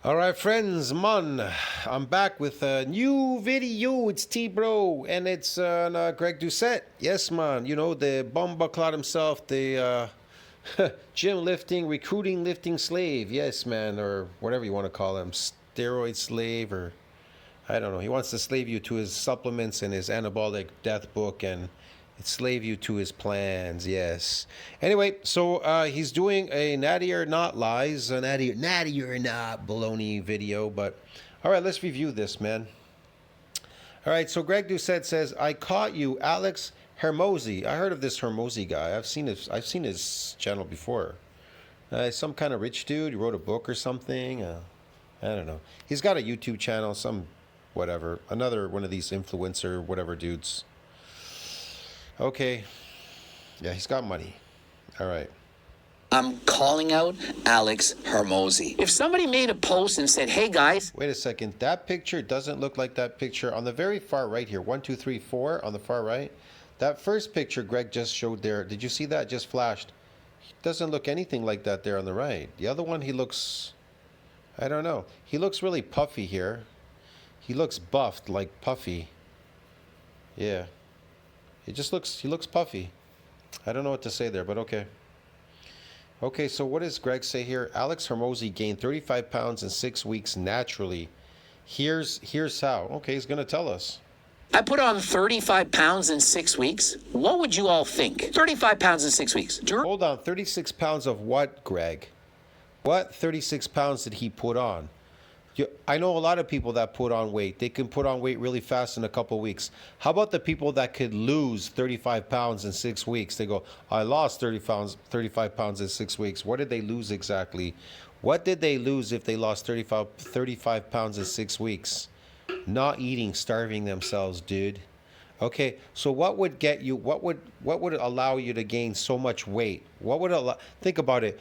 All right, friends, I'm back with a new video. It's T-Bro, and it's Greg Doucette. Yes, man, you know, the bomba clot himself, the gym lifting, recruiting lifting slave. Yes, man, or whatever you want to call him, steroid slave, or I don't know. He wants to slave you to his supplements and his anabolic death book and slave you to his plans. Yes. Anyway, so he's doing a natty or not lies, a natty or not baloney video. But all right, let's review this, man. All right, so Greg Doucette says, "I caught you, Alex Hormozi." I heard of this Hormozi guy. I've seen his channel before. Some kind of rich dude. He wrote a book or something. I don't know. He's got a YouTube channel. Some whatever. Another one of these influencer whatever dudes. Okay. Yeah, he's got money. All right. I'm calling out Alex Hormozi. If somebody made a post and said, "Hey guys," wait a second, that picture doesn't look like that picture on the very far right here. 1, 2, 3, 4 on the far right. That first picture Greg just showed there. Did you see that? Just flashed. He doesn't look anything like that there on the right. The other one, he looks, I don't know. He looks really puffy here. He looks buffed, like puffy. Yeah. He looks puffy. I don't know what to say there, but okay. Okay, so what does Greg say here? Alex Hormozi gained 35 pounds in 6 weeks naturally. Here's how. Okay, he's going to tell us. I put on 35 pounds in 6 weeks. What would you all think? 35 pounds in 6 weeks. Hold on, 36 pounds of what, Greg? What 36 pounds did he put on? I know a lot of people that put on weight. They can put on weight really fast in a couple of weeks. How about the people that could lose 35 pounds in 6 weeks? They go, I lost 35 pounds in 6 weeks. What did they lose exactly? What did they lose if they lost 35 pounds in 6 weeks? Not eating, starving themselves, dude. Okay, so what would get you, what would allow you to gain so much weight? What would allow, think about it.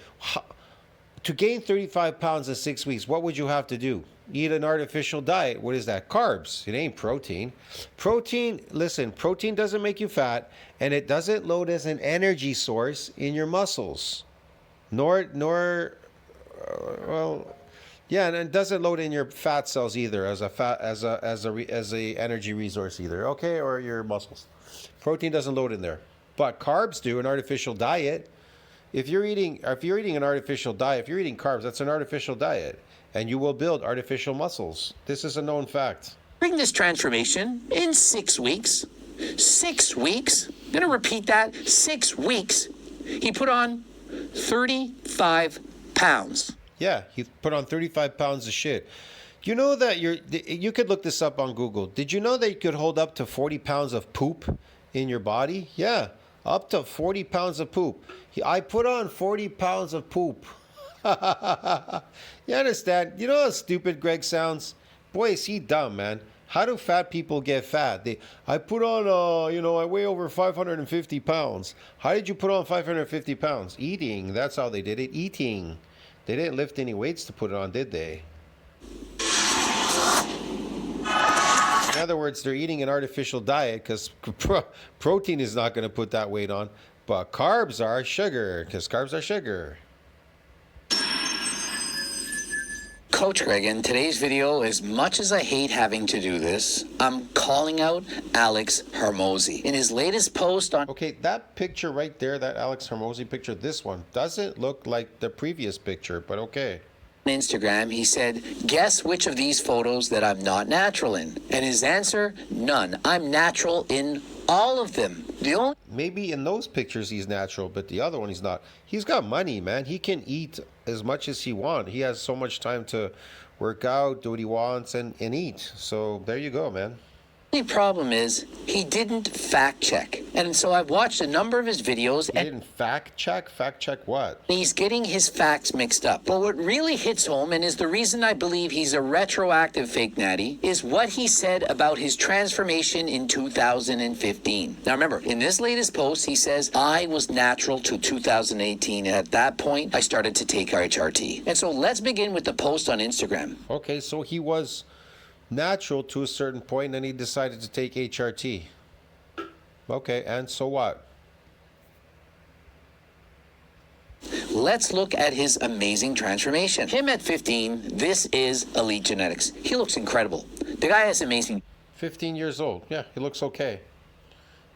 To gain 35 pounds in 6 weeks, what would you have to do? Eat an artificial diet. What is that? Carbs. It ain't protein. Protein, listen, protein doesn't make you fat, and it doesn't load as an energy source in your muscles. Well, yeah, and it doesn't load in your fat cells either as a energy resource either, okay, or your muscles. Protein doesn't load in there. But carbs do, an artificial diet. If you're eating an artificial diet, if you're eating carbs, that's an artificial diet, and you will build artificial muscles. This is a known fact. Bring this transformation in 6 weeks. 6 weeks. I'm going to repeat that. 6 weeks. He put on 35 pounds. Yeah, he put on 35 pounds of shit. You know that you could look this up on Google. Did you know that you could hold up to 40 pounds of poop in your body? Yeah. Up to 40 pounds of poop. I put on 40 pounds of poop. You understand? You know how stupid Greg sounds? Boy, is he dumb, man. How do fat people get fat? I put on, I weigh over 550 pounds. How did you put on 550 pounds? Eating. That's how they did it. Eating. They didn't lift any weights to put it on, did they? In other words, they're eating an artificial diet because protein is not going to put that weight on, but carbs are sugar because carbs are sugar. Coach Greg, in today's video, as much as I hate having to do this, I'm calling out Alex Hormozi. In his latest post on... Okay, that picture right there, that Alex Hormozi picture, this one, doesn't look like the previous picture, but okay. Instagram, he said, guess which of these photos that I'm not natural in? And his answer, none. I'm natural in all of them. The only... Maybe in those pictures he's natural, but the other one he's not. He's got money, man. He can eat as much as he wants. He has so much time to work out, do what he wants, and eat. So there you go, man. The only problem is he didn't fact check. And so I've watched a number of his videos. He didn't fact check? Fact check what? He's getting his facts mixed up. But what really hits home, and is the reason I believe he's a retroactive fake natty, is what he said about his transformation in 2015. Now remember, in this latest post, he says, I was natural to 2018. And at that point, I started to take HRT. And so let's begin with the post on Instagram. Okay, so he was natural to a certain point, and then he decided to take HRT. Okay, and so what? let's look at his amazing transformation. Him at 15, this is elite genetics. He looks incredible. The guy has amazing 15 years old. Yeah, he looks okay.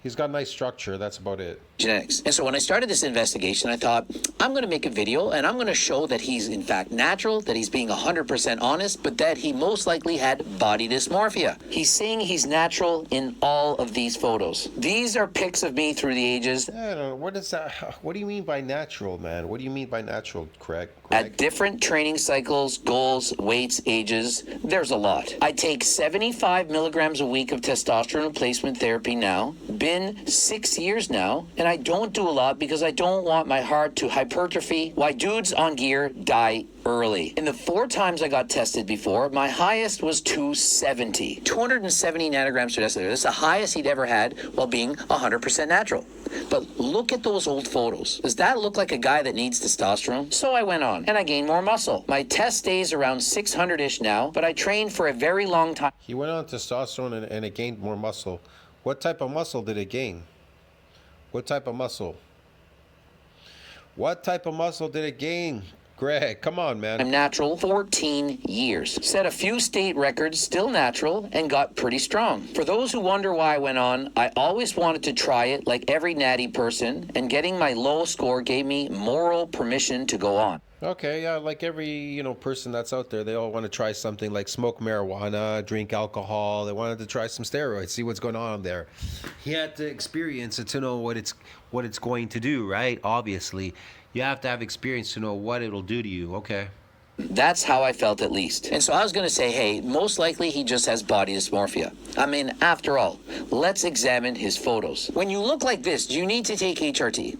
He's got nice structure. That's about it. genetics. And so when I started this investigation, I thought, I'm going to make a video and I'm going to show that he's in fact natural, that he's being 100% honest, but that he most likely had body dysmorphia. He's saying he's natural in all of these photos. These are pics of me through the ages. I don't know. What is that? What do you mean by natural, man? What do you mean by natural, Greg? At different training cycles, goals, weights, ages, there's a lot. I take 75 milligrams a week of testosterone replacement therapy now. Been 6 years now, and I don't do a lot because I don't want my heart to hypertrophy. Why dudes on gear die early. In the 4 times I got tested before, my highest was 270. 270 nanograms per deciliter. That's the highest he'd ever had while being 100% natural. But look at those old photos. Does that look like a guy that needs testosterone? So I went on, and I gained more muscle. My test stays around 600-ish now, but I trained for a very long time. He went on testosterone and it gained more muscle. What type of muscle did it gain? What type of muscle? What type of muscle did it gain? Greg, come on, man. I'm natural 14 years. Set a few state records, still natural, and got pretty strong. For those who wonder why I went on, I always wanted to try it like every natty person, and getting my low score gave me moral permission to go on. Okay, yeah, like every, person that's out there, they all want to try something like smoke marijuana, drink alcohol. They wanted to try some steroids, see what's going on there. He had to experience it to know what it's going to do, right? Obviously, you have to have experience to know what it'll do to you. Okay. That's how I felt, at least. And so I was going to say, hey, most likely he just has body dysmorphia. I mean, after all, let's examine his photos. When you look like this, do you need to take HRT?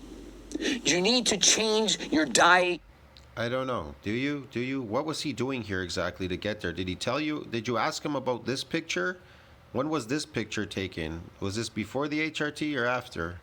Do you need to change your diet? I don't know. Do you? What was he doing here exactly to get there? Did he tell you? Did you ask him about this picture? When was this picture taken? Was this before the HRT or after?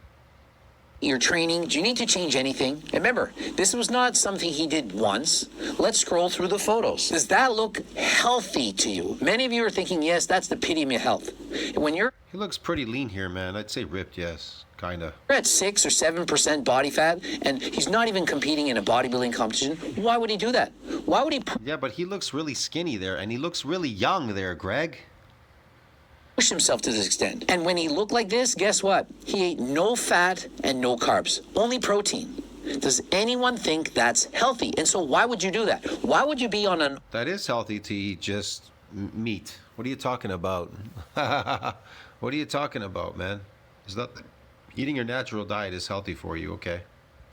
Your training, do you need to change anything? Remember, this was not something he did once. Let's scroll through the photos. Does that look healthy to you? Many of you are thinking, yes, that's the epitome of health. When you're He looks pretty lean here, man. I'd say ripped, yes. Kinda. at 6 or 7% body fat, and he's not even competing in a bodybuilding competition, why would he do that? Why would he Yeah, but he looks really skinny there, and he looks really young there, Greg. push himself to this extent? And when he looked like this, guess what? He ate no fat and no carbs, only protein. Does anyone think that's healthy? And so why would you do that? Why would you be on an That is healthy to eat just meat. What are you talking about? What are you talking about, man? There's nothing. Eating your natural diet is healthy for you, okay?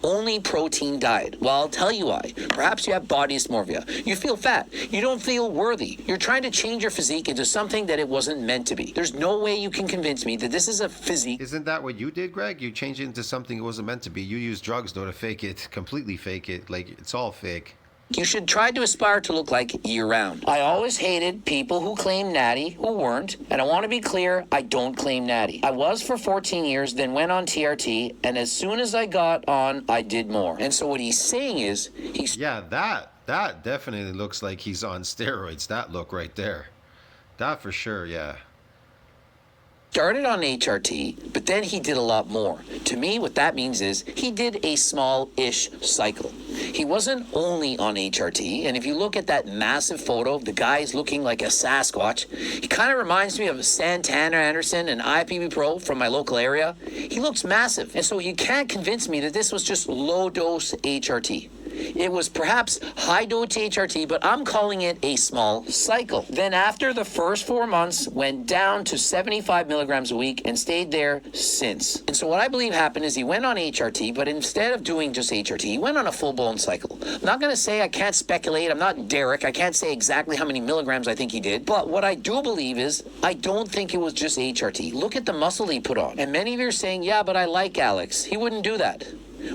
only protein diet? Well, I'll tell you why. Perhaps you have body dysmorphia. You feel fat. You don't feel worthy. You're trying to change your physique into something that it wasn't meant to be. There's no way you can convince me that this is a physique. Isn't that what you did, Greg? You changed it into something it wasn't meant to be. You used drugs, though, to fake it, completely fake it. Like, it's all fake. You should try to aspire to look like year-round. I always hated people who claim natty who weren't, and I want to be clear, I don't claim natty. I was for 14 years, then went on TRT, and as soon as I got on, I did more. And so what he's saying is, Yeah, that definitely looks like he's on steroids. That look right there. That for sure, yeah. started on HRT, but then he did a lot more. To me, what that means is he did a small-ish cycle. He wasn't only on HRT, and if you look at that massive photo of the guys looking like a Sasquatch, he kind of reminds me of Santana Anderson and IPB Pro from my local area. He looks massive, and so you can't convince me that this was just low-dose HRT. It was perhaps high-dose HRT, but I'm calling it a small cycle. Then after the first 4 months, went down to 75 milligrams a week and stayed there since. And so what I believe happened is he went on HRT, but instead of doing just HRT, he went on a full-blown cycle. I'm not going to say, I can't speculate. I'm not Derek. I can't say exactly how many milligrams I think he did. But what I do believe is I don't think it was just HRT. Look at the muscle he put on. And many of you are saying, yeah, but I like Alex. He wouldn't do that.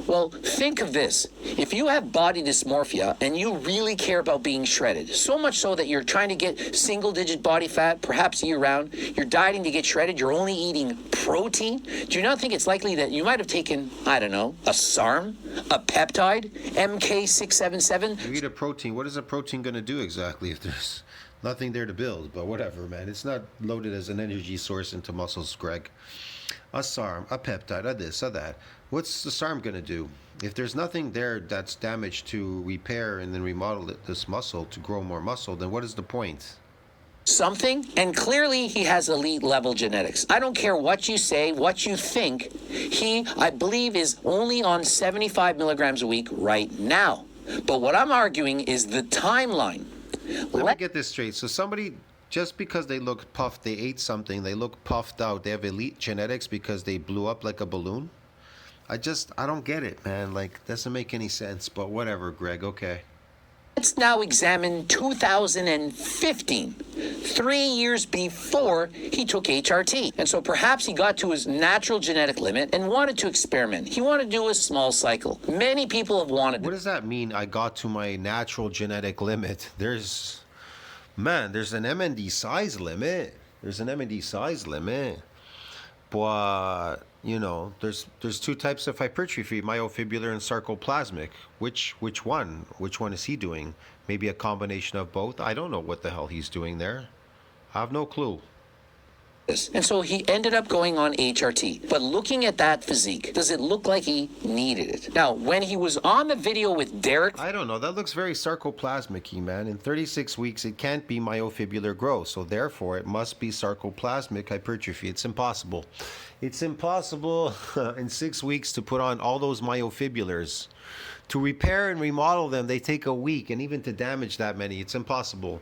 Well, think of this. If you have body dysmorphia and you really care about being shredded, so much so that you're trying to get single-digit body fat, perhaps year-round, you're dieting to get shredded, you're only eating protein, do you not think it's likely that you might have taken, I don't know, a SARM, a peptide, MK677? You eat a protein. What is a protein going to do exactly if there's nothing there to build? But whatever, man. It's not loaded as an energy source into muscles, Greg. A SARM, a peptide, a this, a that. What's the SARM going to do? If there's nothing there that's damaged to repair and then remodel this muscle to grow more muscle, then what is the point? Something, and clearly he has elite level genetics. I don't care what you say, what you think. He, I believe, is only on 75 milligrams a week right now. But what I'm arguing is the timeline. Let me get this straight. So somebody, just because they look puffed, they ate something, they look puffed out, they have elite genetics because they blew up like a balloon? I don't get it, man. Like, doesn't make any sense, but whatever, Greg, okay. Let's now examine 2015, 3 years before he took HRT. And so perhaps he got to his natural genetic limit and wanted to experiment. He wanted to do a small cycle. Many people have wanted. What does that mean, I got to my natural genetic limit? There's an MND size limit. But, you know, there's two types of hypertrophy, myofibrillar and sarcoplasmic. Which one? Which one is he doing? Maybe a combination of both? I don't know what the hell he's doing there. I have no clue. And so he ended up going on HRT. But looking at that physique, does it look like he needed it? Now, when he was on the video with Derek... I don't know. That looks very sarcoplasmic-y, man. In 36 weeks, it can't be myofibrillar growth. So therefore, it must be sarcoplasmic hypertrophy. It's impossible. It's impossible in 6 weeks to put on all those myofibrillars. To repair and remodel them, they take a week. And even to damage that many, it's impossible.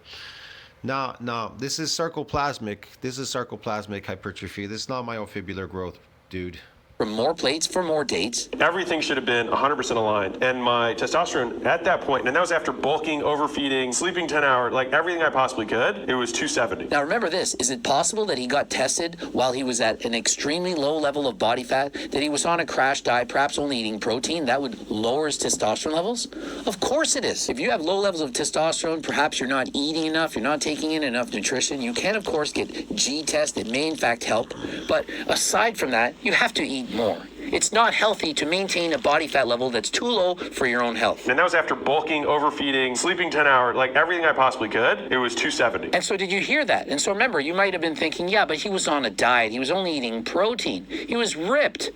No, this is sarcoplasmic. This is sarcoplasmic hypertrophy. This is not myofibrillar growth, dude. For more plates, for more dates. Everything should have been 100% aligned. And my testosterone at that point, and that was after bulking, overfeeding, sleeping 10 hours, like everything I possibly could, it was 270. Now remember this, is it possible that he got tested while he was at an extremely low level of body fat, that he was on a crash diet, perhaps only eating protein, that would lower his testosterone levels? Of course it is. If you have low levels of testosterone, perhaps you're not eating enough, you're not taking in enough nutrition, you can of course get G-test, it may in fact help, but aside from that, you have to eat more. It's not healthy to maintain a body fat level that's too low for your own health. And that was after bulking, overfeeding, sleeping 10 hours, like everything I possibly could, it was 270. And so did you hear that? And so remember, you might have been thinking, yeah, but he was on a diet. He was only eating protein. He was ripped.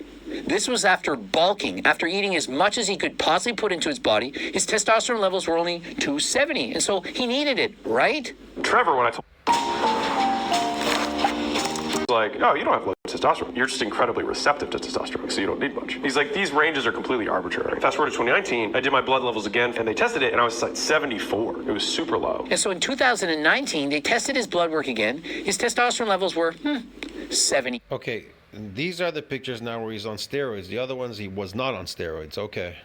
This was after bulking, after eating as much as he could possibly put into his body. His testosterone levels were only 270. And so he needed it, right? Trevor, when I told like, oh, you don't have low testosterone. You're just incredibly receptive to testosterone, so you don't need much. He's like, these ranges are completely arbitrary. Fast forward to 2019, I did my blood levels again, and they tested it, and I was like 74. It was super low. And so in 2019, they tested his blood work again. His testosterone levels were 70. Okay, these are the pictures now where he's on steroids. The other ones, he was not on steroids. Okay.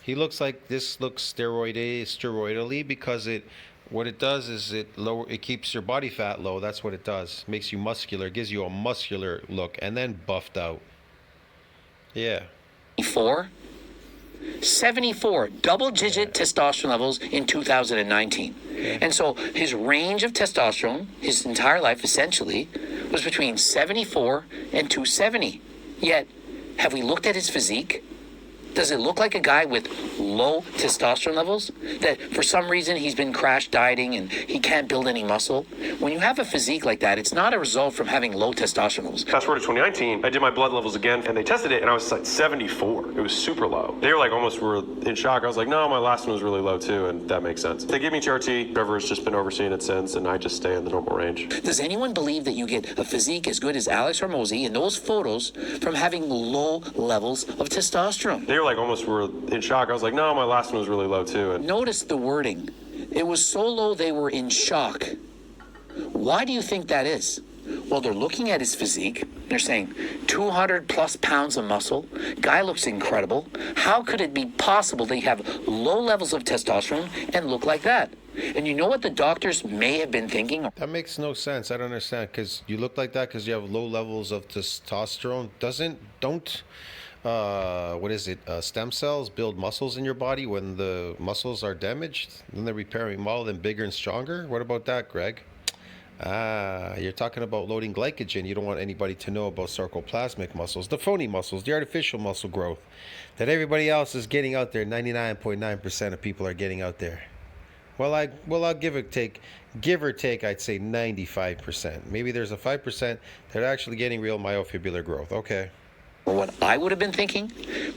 He looks like this looks steroidally because what it does is it keeps your body fat low. That's what it does. Makes you muscular, gives you a muscular look, and then buffed out. Yeah. 74 double-digit testosterone levels in 2019. And so his range of testosterone, his entire life essentially, was between 74 and 270. Yet, have we looked at his physique? Does it look like a guy with low testosterone levels? That for some reason he's been crash dieting and he can't build any muscle? When you have a physique like that, it's not a result from having low testosterone levels. Fast forward to 2019, I did my blood levels again, and they tested it, and I was like 74. It was super low. They were like almost were in shock. I was like, no, my last one was really low too, and that makes sense. They gave me TRT. Trevor has just been overseeing it since, and I just stay in the normal range. Does anyone believe that you get a physique as good as Alex Hormozi in those photos from having low levels of testosterone? They were like almost were in shock. I was like, no, my last one was really low too. And notice the wording. It was so low they were in shock. Why do you think that is? Well, they're looking at his physique. They're saying 200 plus pounds of muscle. Guy looks incredible. How could it be possible they have low levels of testosterone and look like that? And you know what the doctors may have been thinking? That makes no sense. I don't understand, because you look like that because you have low levels of testosterone. Stem cells build muscles in your body when the muscles are damaged? Then they repair and remodel them bigger and stronger? What about that, Greg? You're talking about loading glycogen. You don't want anybody to know about sarcoplasmic muscles, the phony muscles, the artificial muscle growth that everybody else is getting out there. 99.9% of people are getting out there. Well, I'll give or take, I'd say 95%. Maybe there's a 5% that are actually getting real myofibrillar growth. Okay. Or what I would have been thinking?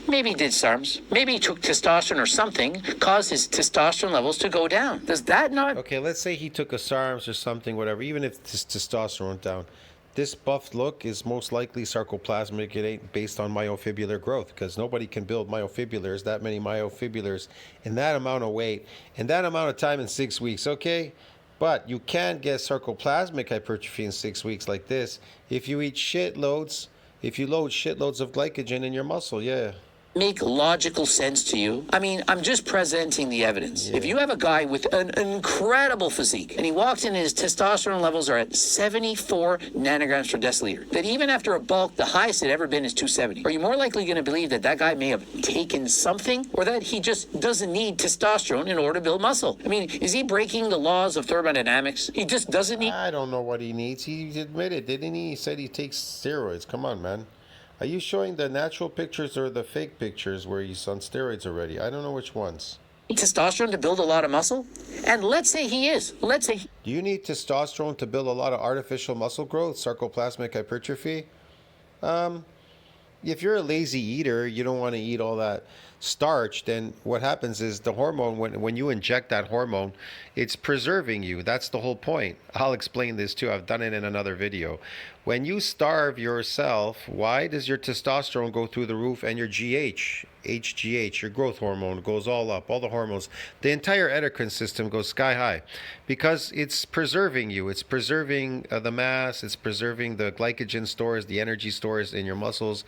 Maybe he did SARMs. Maybe he took testosterone or something, caused his testosterone levels to go down. Does that not... Okay, let's say he took a SARMs or something, whatever, even if his testosterone went down. This buffed look is most likely sarcoplasmic. It ain't based on myofibrillar growth, because nobody can build myofibrillars, that many myofibrillars, in that amount of weight, in that amount of time in 6 weeks, okay? But you can get sarcoplasmic hypertrophy in 6 weeks like this if you eat shitloads, if you load shitloads of glycogen in your muscle, yeah. Make logical sense to you? I mean, I'm just presenting the evidence. Yeah. If you have a guy with an incredible physique and he walks in and his testosterone levels are at 74 nanograms per deciliter, that even after a bulk, the highest it ever been is 270, are you more likely going to believe that that guy may have taken something, or that he just doesn't need testosterone in order to build muscle? I mean, is he breaking the laws of thermodynamics? He just doesn't need... I don't know what he needs. He admitted, didn't he? He said he takes steroids. Come on, man. Are you showing the natural pictures or the fake pictures where he's on steroids already? I don't know which ones. testosterone to build a lot of muscle? And let's say he is. Let's say... Do you need testosterone to build a lot of artificial muscle growth, sarcoplasmic hypertrophy? If you're a lazy eater, you don't want to eat all that starch, then what happens is the hormone, when you inject that hormone, it's preserving you. That's the whole point. I'll explain this too. I've done it in another video. When you starve yourself, why does your testosterone go through the roof and your HGH, your growth hormone, goes all up, all the hormones, the entire endocrine system goes sky high? Because it's preserving you. It's preserving the mass, it's preserving the glycogen stores, the energy stores in your muscles.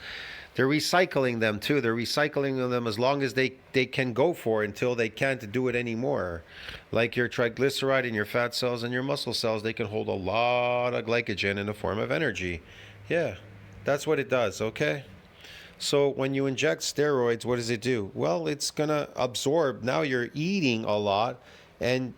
They're recycling them too. They're recycling them as long as they can go for until they can't do it anymore. Like your triglyceride and your fat cells and your muscle cells, they can hold a lot of glycogen in the form of energy. Yeah, that's what it does, okay? So when you inject steroids, what does it do? Well, it's going to absorb. Now you're eating a lot and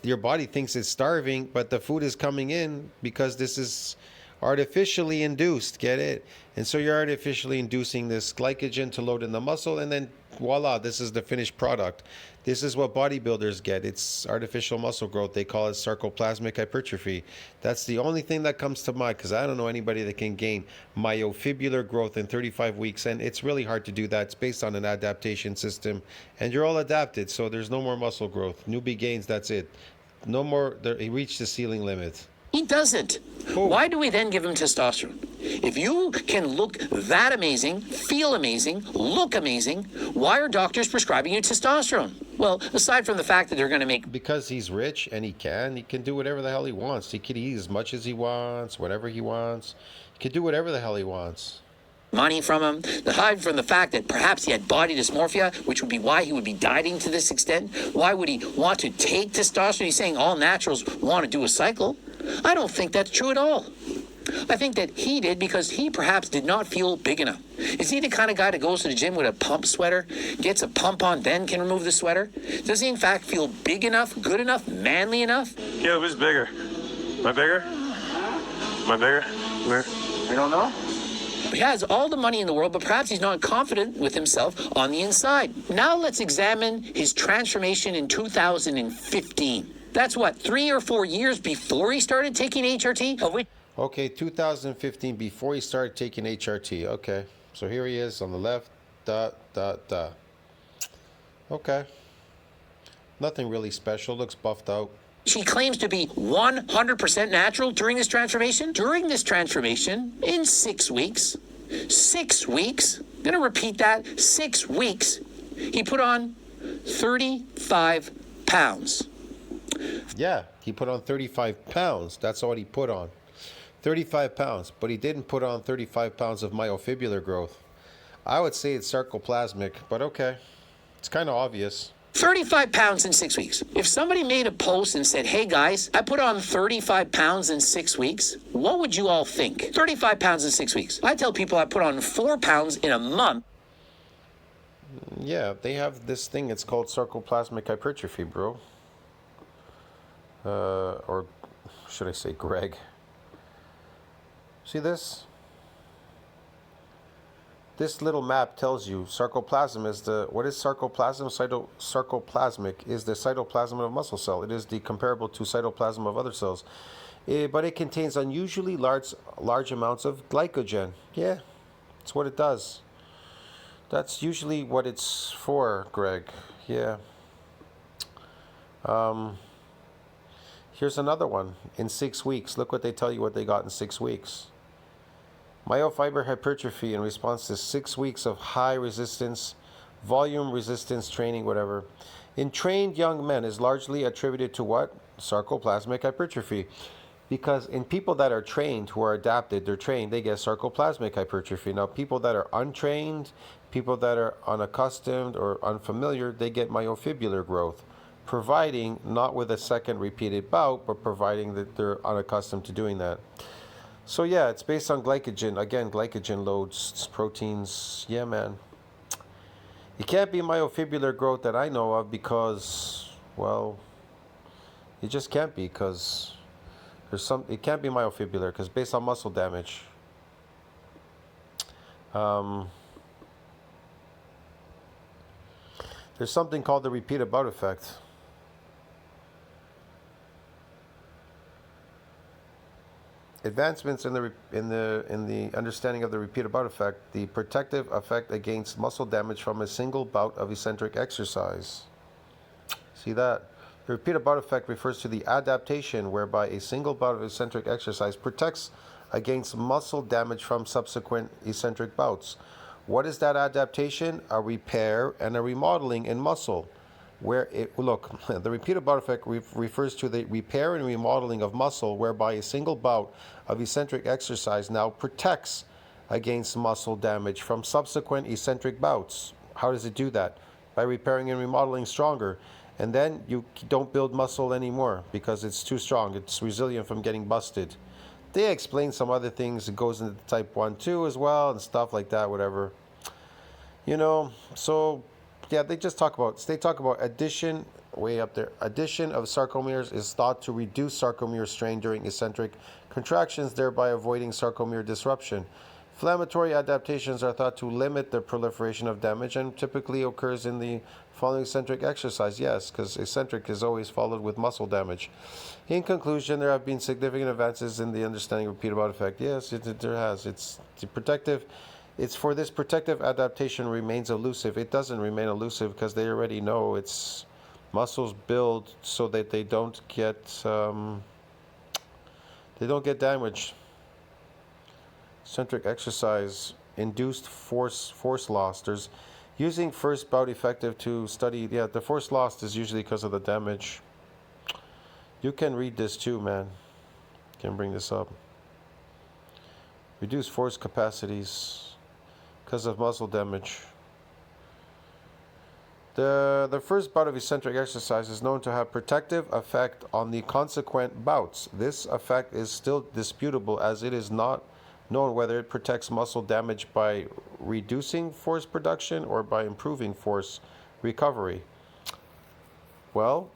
your body thinks it's starving, but the food is coming in because this is artificially induced, get it? And so you're artificially inducing this glycogen to load in the muscle, and then voila, this is the finished product. This is what bodybuilders get. It's artificial muscle growth. They call it sarcoplasmic hypertrophy. That's the only thing that comes to mind, because I don't know anybody that can gain myofibrillar growth in 35 weeks, and it's really hard to do that. It's based on an adaptation system, and you're all adapted, so there's no more muscle growth. Newbie gains, that's it. No more, he reached the ceiling limit. He doesn't. Oh. Why do we then give him testosterone? If you can look that amazing, feel amazing, look amazing, why are doctors prescribing you testosterone? Well, aside from the fact that they're going to make... Because he's rich and he can do whatever the hell he wants. He can eat as much as he wants, whatever he wants. He can do whatever the hell he wants. Money from him, aside from the fact that perhaps he had body dysmorphia, which would be why he would be dieting to this extent. Why would he want to take testosterone? He's saying all naturals want to do a cycle. I don't think that's true at all. I think that he did because he perhaps did not feel big enough. Is he the kind of guy that goes to the gym with a pump sweater, gets a pump on, then can remove the sweater? Does he in fact feel big enough, good enough, manly enough? Yeah, who's bigger? Am I bigger? Am I bigger? Where? I don't know. He has all the money in the world, but perhaps he's not confident with himself on the inside. Now let's examine his transformation in 2015. That's what, 3 or 4 years before he started taking HRT? Of which... Okay, 2015, before he started taking HRT. Okay, so here he is on the left, Okay. Nothing really special, looks buffed out. She claims to be 100% natural during this transformation. During this transformation, in 6 weeks, 6 weeks, I'm going to repeat that, 6 weeks, he put on 35 pounds. Yeah, he put on 35 pounds. That's all he put on. 35 pounds, but he didn't put on 35 pounds of myofibrillar growth. I would say it's sarcoplasmic, but okay. It's kind of obvious. 35 pounds in 6 weeks. If somebody made a post and said, hey guys, I put on 35 pounds in 6 weeks, what would you all think? 35 pounds in 6 weeks. I tell people I put on 4 pounds in a month. Yeah, they have this thing, it's called sarcoplasmic hypertrophy, bro. Or should I say Greg? See this? This little map tells you sarcoplasm is the... What is sarcoplasm? Sarcoplasmic is the cytoplasm of a muscle cell. It is the comparable to cytoplasm of other cells. But it contains unusually large amounts of glycogen. Yeah, It's what it does. That's usually what it's for, Greg. Yeah. Here's another one. In 6 weeks, look what they tell you what they got in 6 weeks. Myofiber hypertrophy in response to 6 weeks of high resistance, volume resistance training, whatever, in trained young men is largely attributed to what? Sarcoplasmic hypertrophy. Because in people that are trained, who are adapted, they're trained, they get sarcoplasmic hypertrophy. Now, people that are untrained, people that are unaccustomed or unfamiliar, they get myofibrillar growth, providing not with a second repeated bout, but providing that they're unaccustomed to doing that. So yeah, it's based on glycogen. Again, glycogen loads, proteins. Yeah, man. It can't be myofibrillar growth that I know of because, well, it just can't be because it can't be myofibrillar because based on muscle damage. There's something called the repeated bout effect. Advancements in the understanding of the repeated bout effect, the protective effect against muscle damage from a single bout of eccentric exercise. See that? The repeated bout effect refers to the adaptation whereby a single bout of eccentric exercise protects against muscle damage from subsequent eccentric bouts. What is that adaptation? A repair and a remodeling in muscle. The repeated bout effect refers to the repair and remodeling of muscle whereby a single bout of eccentric exercise now protects against muscle damage from subsequent eccentric bouts. How does it do that? By repairing and remodeling stronger. And then you don't build muscle anymore because it's too strong. It's resilient from getting busted. They explain some other things. It goes into type 1, 2 as well and stuff like that, whatever. So yeah, they talk about addition, way up there. Addition of sarcomeres is thought to reduce sarcomere strain during eccentric contractions, thereby avoiding sarcomere disruption. Inflammatory adaptations are thought to limit the proliferation of damage and typically occurs in the following eccentric exercise. Yes, because eccentric is always followed with muscle damage. In conclusion, there have been significant advances in the understanding of repeated bout effect. Yes, there has. It's for this protective adaptation remains elusive. It doesn't remain elusive because they already know it's muscles build so that they don't get damaged. Eccentric exercise induced force loss. There's using first bout effective to study. Yeah, the force loss is usually because of the damage. You can read this too, man. Can bring this up. Reduce force capacities because of muscle damage. The first bout of eccentric exercise is known to have protective effect on the consequent bouts. This effect is still disputable as it is not known whether it protects muscle damage by reducing force production or by improving force recovery. Well,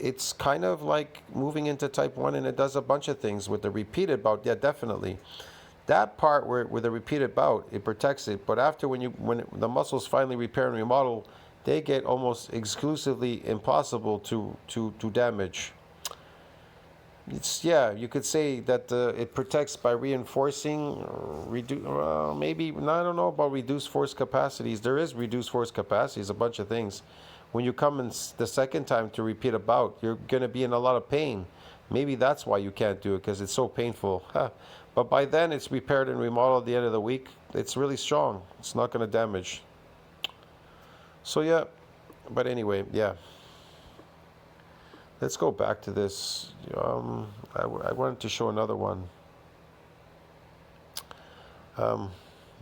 it's kind of like moving into type 1 and it does a bunch of things with the repeated bout. Yeah, definitely. That part where with the repeated bout, it protects it. But after when the muscles finally repair and remodel, they get almost exclusively impossible to damage. You could say that it protects by reinforcing, maybe, I don't know about reduced force capacities. There is reduced force capacities, a bunch of things. When you come in the second time to repeat a bout, you're going to be in a lot of pain. Maybe that's why you can't do it, because it's so painful. But by then, it's repaired and remodeled at the end of the week. It's really strong. It's not going to damage. So yeah, but anyway, yeah. Let's go back to this. I wanted to show another one.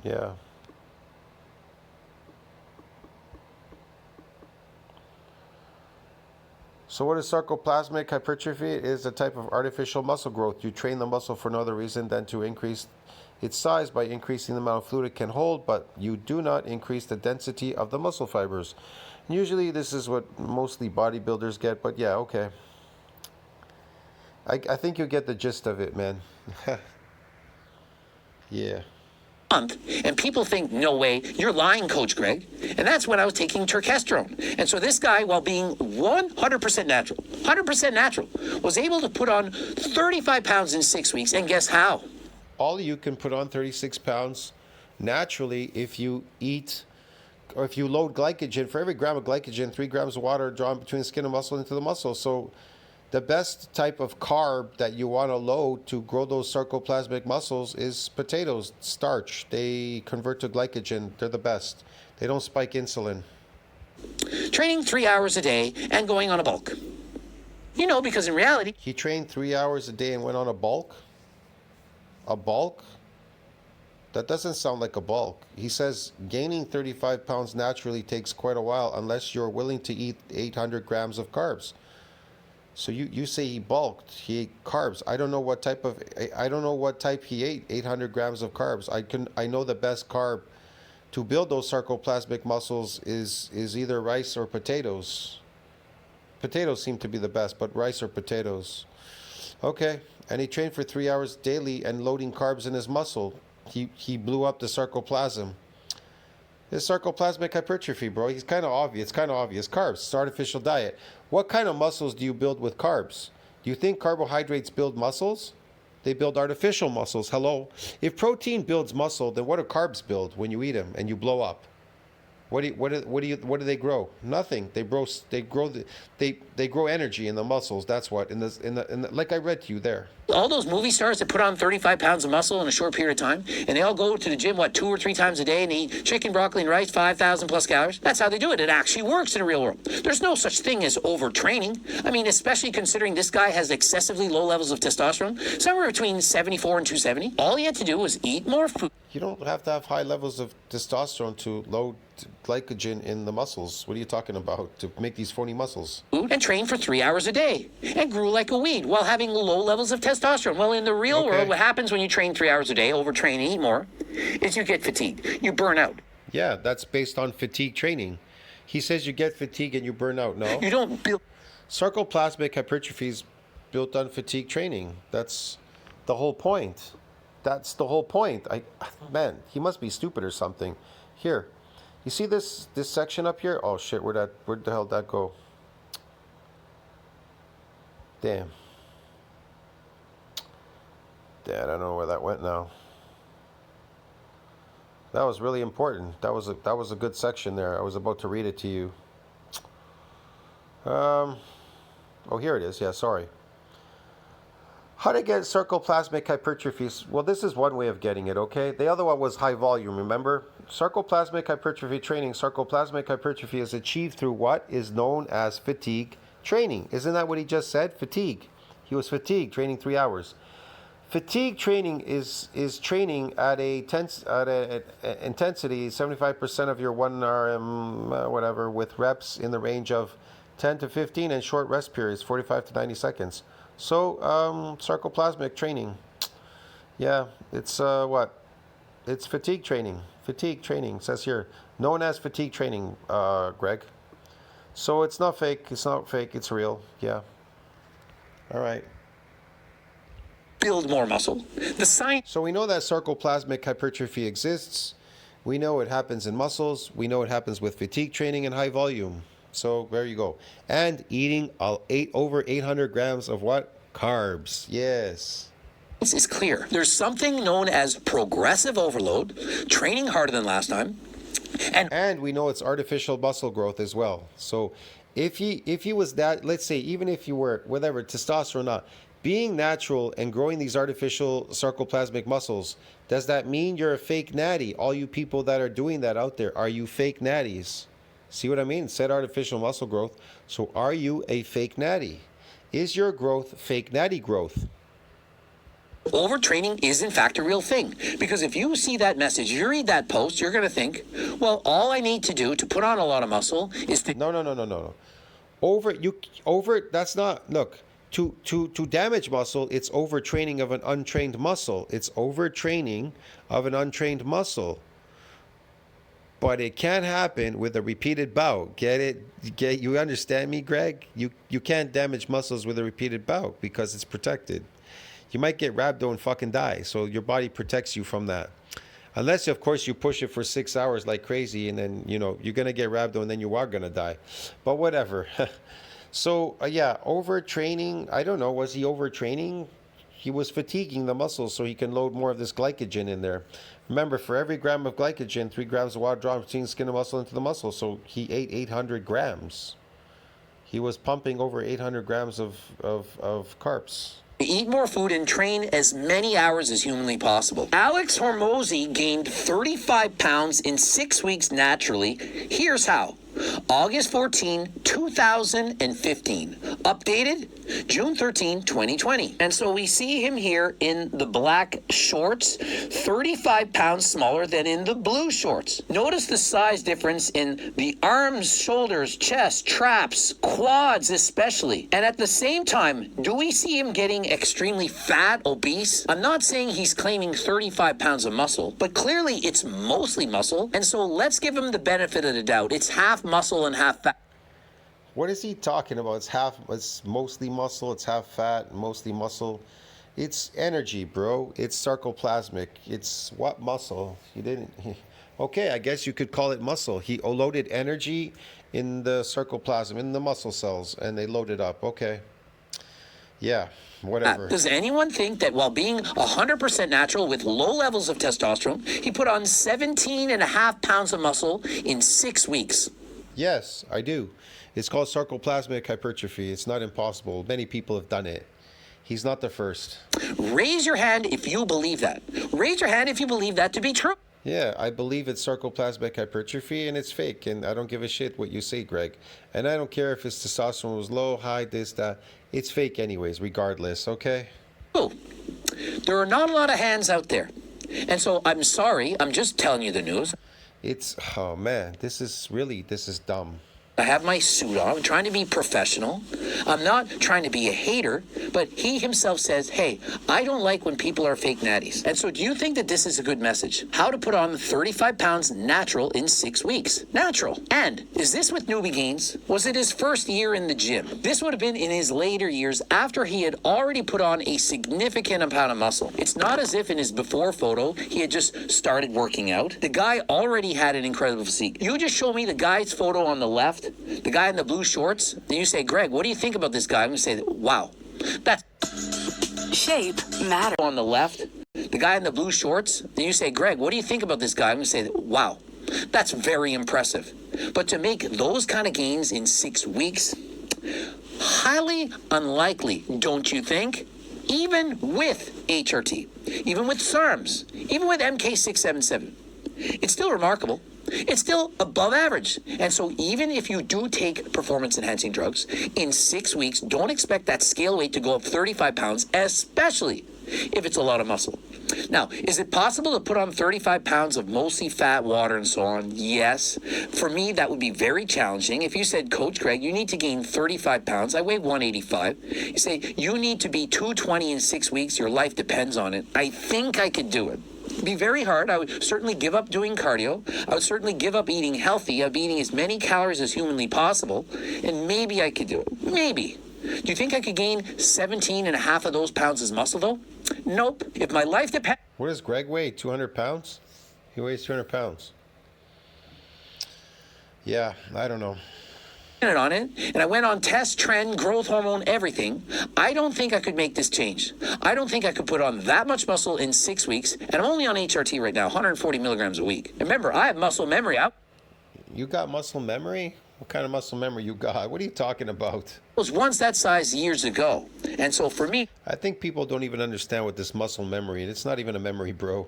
Yeah. So what is sarcoplasmic hypertrophy? It is a type of artificial muscle growth. You train the muscle for no other reason than to increase its size by increasing the amount of fluid it can hold, but you do not increase the density of the muscle fibers. Usually this is what mostly bodybuilders get, but yeah, okay. I think you get the gist of it, man. Yeah. And people think, no way, you're lying, Coach Greg. And that's when I was taking turkesterone. And so this guy, while being 100% natural, was able to put on 35 pounds in 6 weeks. And guess how? All you can put on 36 pounds naturally, if you eat or if you load glycogen, for every gram of glycogen, 3 grams of water are drawn between the skin and muscle into the muscle. So the best type of carb that you want to load to grow those sarcoplasmic muscles is potatoes, starch. They convert to glycogen. They're the best. They don't spike insulin. Training 3 hours a day and going on a bulk. You know, because in reality, He trained 3 hours a day and went on a bulk? A bulk? That doesn't sound like a bulk. He says gaining 35 pounds naturally takes quite a while unless you're willing to eat 800 grams of carbs. So you say he bulked, he ate carbs. I don't know what type he ate, 800 grams of carbs. I know the best carb to build those sarcoplasmic muscles is either rice or potatoes. Potatoes seem to be the best, but rice or potatoes. Okay, and he trained for 3 hours daily and loading carbs in his muscle. He blew up the sarcoplasm. It's sarcoplasmic hypertrophy, bro. He's kind of obvious. It's kind of obvious. Carbs. It's artificial diet. What kind of muscles do you build with carbs? Do you think carbohydrates build muscles? They build artificial muscles. Hello. If protein builds muscle, then what do carbs build when you eat them and you blow up? What do they grow? Nothing. They grow energy in the muscles. That's what in the like I read to you there. all those movie stars that put on 35 pounds of muscle in a short period of time, and they all go to the gym, 2 or 3 times a day and eat chicken, broccoli, and rice, 5,000 plus calories. That's how they do it. It actually works in the real world. There's no such thing as overtraining. I mean, especially considering this guy has excessively low levels of testosterone, somewhere between 74 and 270. All he had to do was eat more food. You don't have to have high levels of testosterone to load glycogen in the muscles. What are you talking about? To make these phony muscles? And train for 3 hours a day and grew like a weed while having low levels of testosterone. Well, in the real world, what happens when you train 3 hours a day, overtrain and eat more, is you get fatigued. You burn out. Yeah, that's based on fatigue training. He says you get fatigue and you burn out. No. You don't build. Sarcoplasmic hypertrophy is built on fatigue training. That's the whole point. That's the whole point. Man, he must be stupid or something. Here, you see this section up here? Oh shit, where the hell did that go? Damn. I don't know where that went now. That was really important. That was a good section there. I was about to read it to you. Oh, here it is. Yeah, sorry. How to get sarcoplasmic hypertrophy? Well, this is one way of getting it, okay? The other one was high volume, remember? Sarcoplasmic hypertrophy training. Sarcoplasmic hypertrophy is achieved through what is known as fatigue training. Isn't that what he just said? Fatigue. He was fatigued, training 3 hours. Fatigue training is training at a intensity, 75% of your 1 RM, whatever, with reps in the range of 10 to 15 and short rest periods, 45 to 90 seconds. So, sarcoplasmic training. Yeah, it's what? It's fatigue training. Fatigue training, says here. Known as fatigue training, Greg. So it's not fake. It's not fake. It's real. Yeah. All right. Build more muscle. The science. So we know that sarcoplasmic hypertrophy exists. We know it happens in muscles. We know it happens with fatigue training and high volume. So there you go. And eating over 800 grams of what? Carbs. Yes. This is clear. There's something known as progressive overload, training harder than last time. And we know it's artificial muscle growth as well. So if he was that, let's say, even if you were, whatever, testosterone or not, being natural and growing these artificial sarcoplasmic muscles, does that mean you're a fake natty? All you people that are doing that out there, are you fake natties? See what I mean? Said artificial muscle growth. So are you a fake natty? Is your growth fake natty growth? Overtraining is in fact a real thing, because if you see that message, you read that post, you're going to think, well, all I need to do to put on a lot of muscle is to... No. That's not, look, to damage muscle, it's overtraining of an untrained muscle. It's overtraining of an untrained muscle. But it can't happen with a repeated bout. Get it? You understand me, Greg? You can't damage muscles with a repeated bout because it's protected. You might get rhabdo and fucking die. So your body protects you from that. Unless, of course, you push it for 6 hours like crazy, and then, you're going to get rhabdo and then you are going to die. But whatever. So, yeah, overtraining. I don't know. Was he overtraining? He was fatiguing the muscles so he can load more of this glycogen in there. Remember, for every gram of glycogen, 3 grams of water dropped between skin and muscle into the muscle. So he ate 800 grams. He was pumping over 800 grams of carbs. Eat more food and train as many hours as humanly possible. Alex Hormozi gained 35 pounds in 6 weeks naturally. Here's how. August 14, 2015. Updated June 13, 2020. And so we see him here in the black shorts, 35 pounds smaller than in the blue shorts. Notice the size difference in the arms, shoulders, chest, traps, quads especially. And at the same time, do we see him getting extremely fat, obese? I'm not saying he's claiming 35 pounds of muscle, but clearly it's mostly muscle. And so let's give him the benefit of the doubt. It's half muscle and half fat. What is he talking about? It's mostly muscle, it's half fat, mostly muscle. It's energy, bro. It's sarcoplasmic. It's what muscle? Okay, I guess you could call it muscle. He loaded energy in the sarcoplasm, in the muscle cells, and they loaded up. Okay. Yeah, whatever. Does anyone think that while being 100% natural with low levels of testosterone, he put on 17.5 pounds of muscle in 6 weeks? Yes, I do. It's called sarcoplasmic hypertrophy. It's not impossible. Many people have done it. He's not the first. Raise your hand if you believe that. Raise your hand if you believe that to be true. Yeah, I believe it's sarcoplasmic hypertrophy and it's fake. And I don't give a shit what you say, Greg. And I don't care if his testosterone was low, high, this, that. It's fake anyways, regardless, okay? Oh, there are not a lot of hands out there. And so I'm sorry, I'm just telling you the news. Oh man, this is dumb. I have my suit on. I'm trying to be professional. I'm not trying to be a hater, but he himself says, hey, I don't like when people are fake natties. And so do you think that this is a good message? How to put on 35 pounds natural in 6 weeks. Natural. And is this with newbie gains? Was it his first year in the gym? This would have been in his later years after he had already put on a significant amount of muscle. It's not as if in his before photo, he had just started working out. The guy already had an incredible physique. You just show me the guy's photo on the left, the guy in the blue shorts, and you say, Greg, what do you think about this guy? I'm going to say, wow, that's shape matter. On the left, the guy in the blue shorts, and you say, Greg, what do you think about this guy? I'm going to say, wow, that's very impressive. But to make those kind of gains in 6 weeks, highly unlikely, don't you think? Even with HRT, even with SARMs, even with MK677, it's still remarkable. It's still above average. And so even if you do take performance-enhancing drugs, in 6 weeks, don't expect that scale weight to go up 35 pounds, especially if it's a lot of muscle. Now, is it possible to put on 35 pounds of mostly fat, water, and so on? Yes. For me, that would be very challenging. If you said, Coach Greg, you need to gain 35 pounds. I weigh 185. You say, you need to be 220 in 6 weeks. Your life depends on it. I think I could do it. It'd be very hard. I would certainly give up doing cardio. I would certainly give up eating healthy. I'd be eating as many calories as humanly possible. And maybe I could do it. Maybe. Do you think I could gain 17.5 of those pounds as muscle, though? Nope. If my life depends... What does Greg weigh? 200 pounds? He weighs 200 pounds. Yeah, I don't know. On it, and I went on test, trend, growth hormone, everything. I don't think I could make this change. I don't think I could put on that much muscle in 6 weeks, and I'm only on HRT right now, 140 milligrams a week. Remember, I have muscle memory. You got muscle memory? What kind of muscle memory you got? What are you talking about? I was once that size years ago, and so for me... I think people don't even understand what this muscle memory, and it's not even a memory, bro.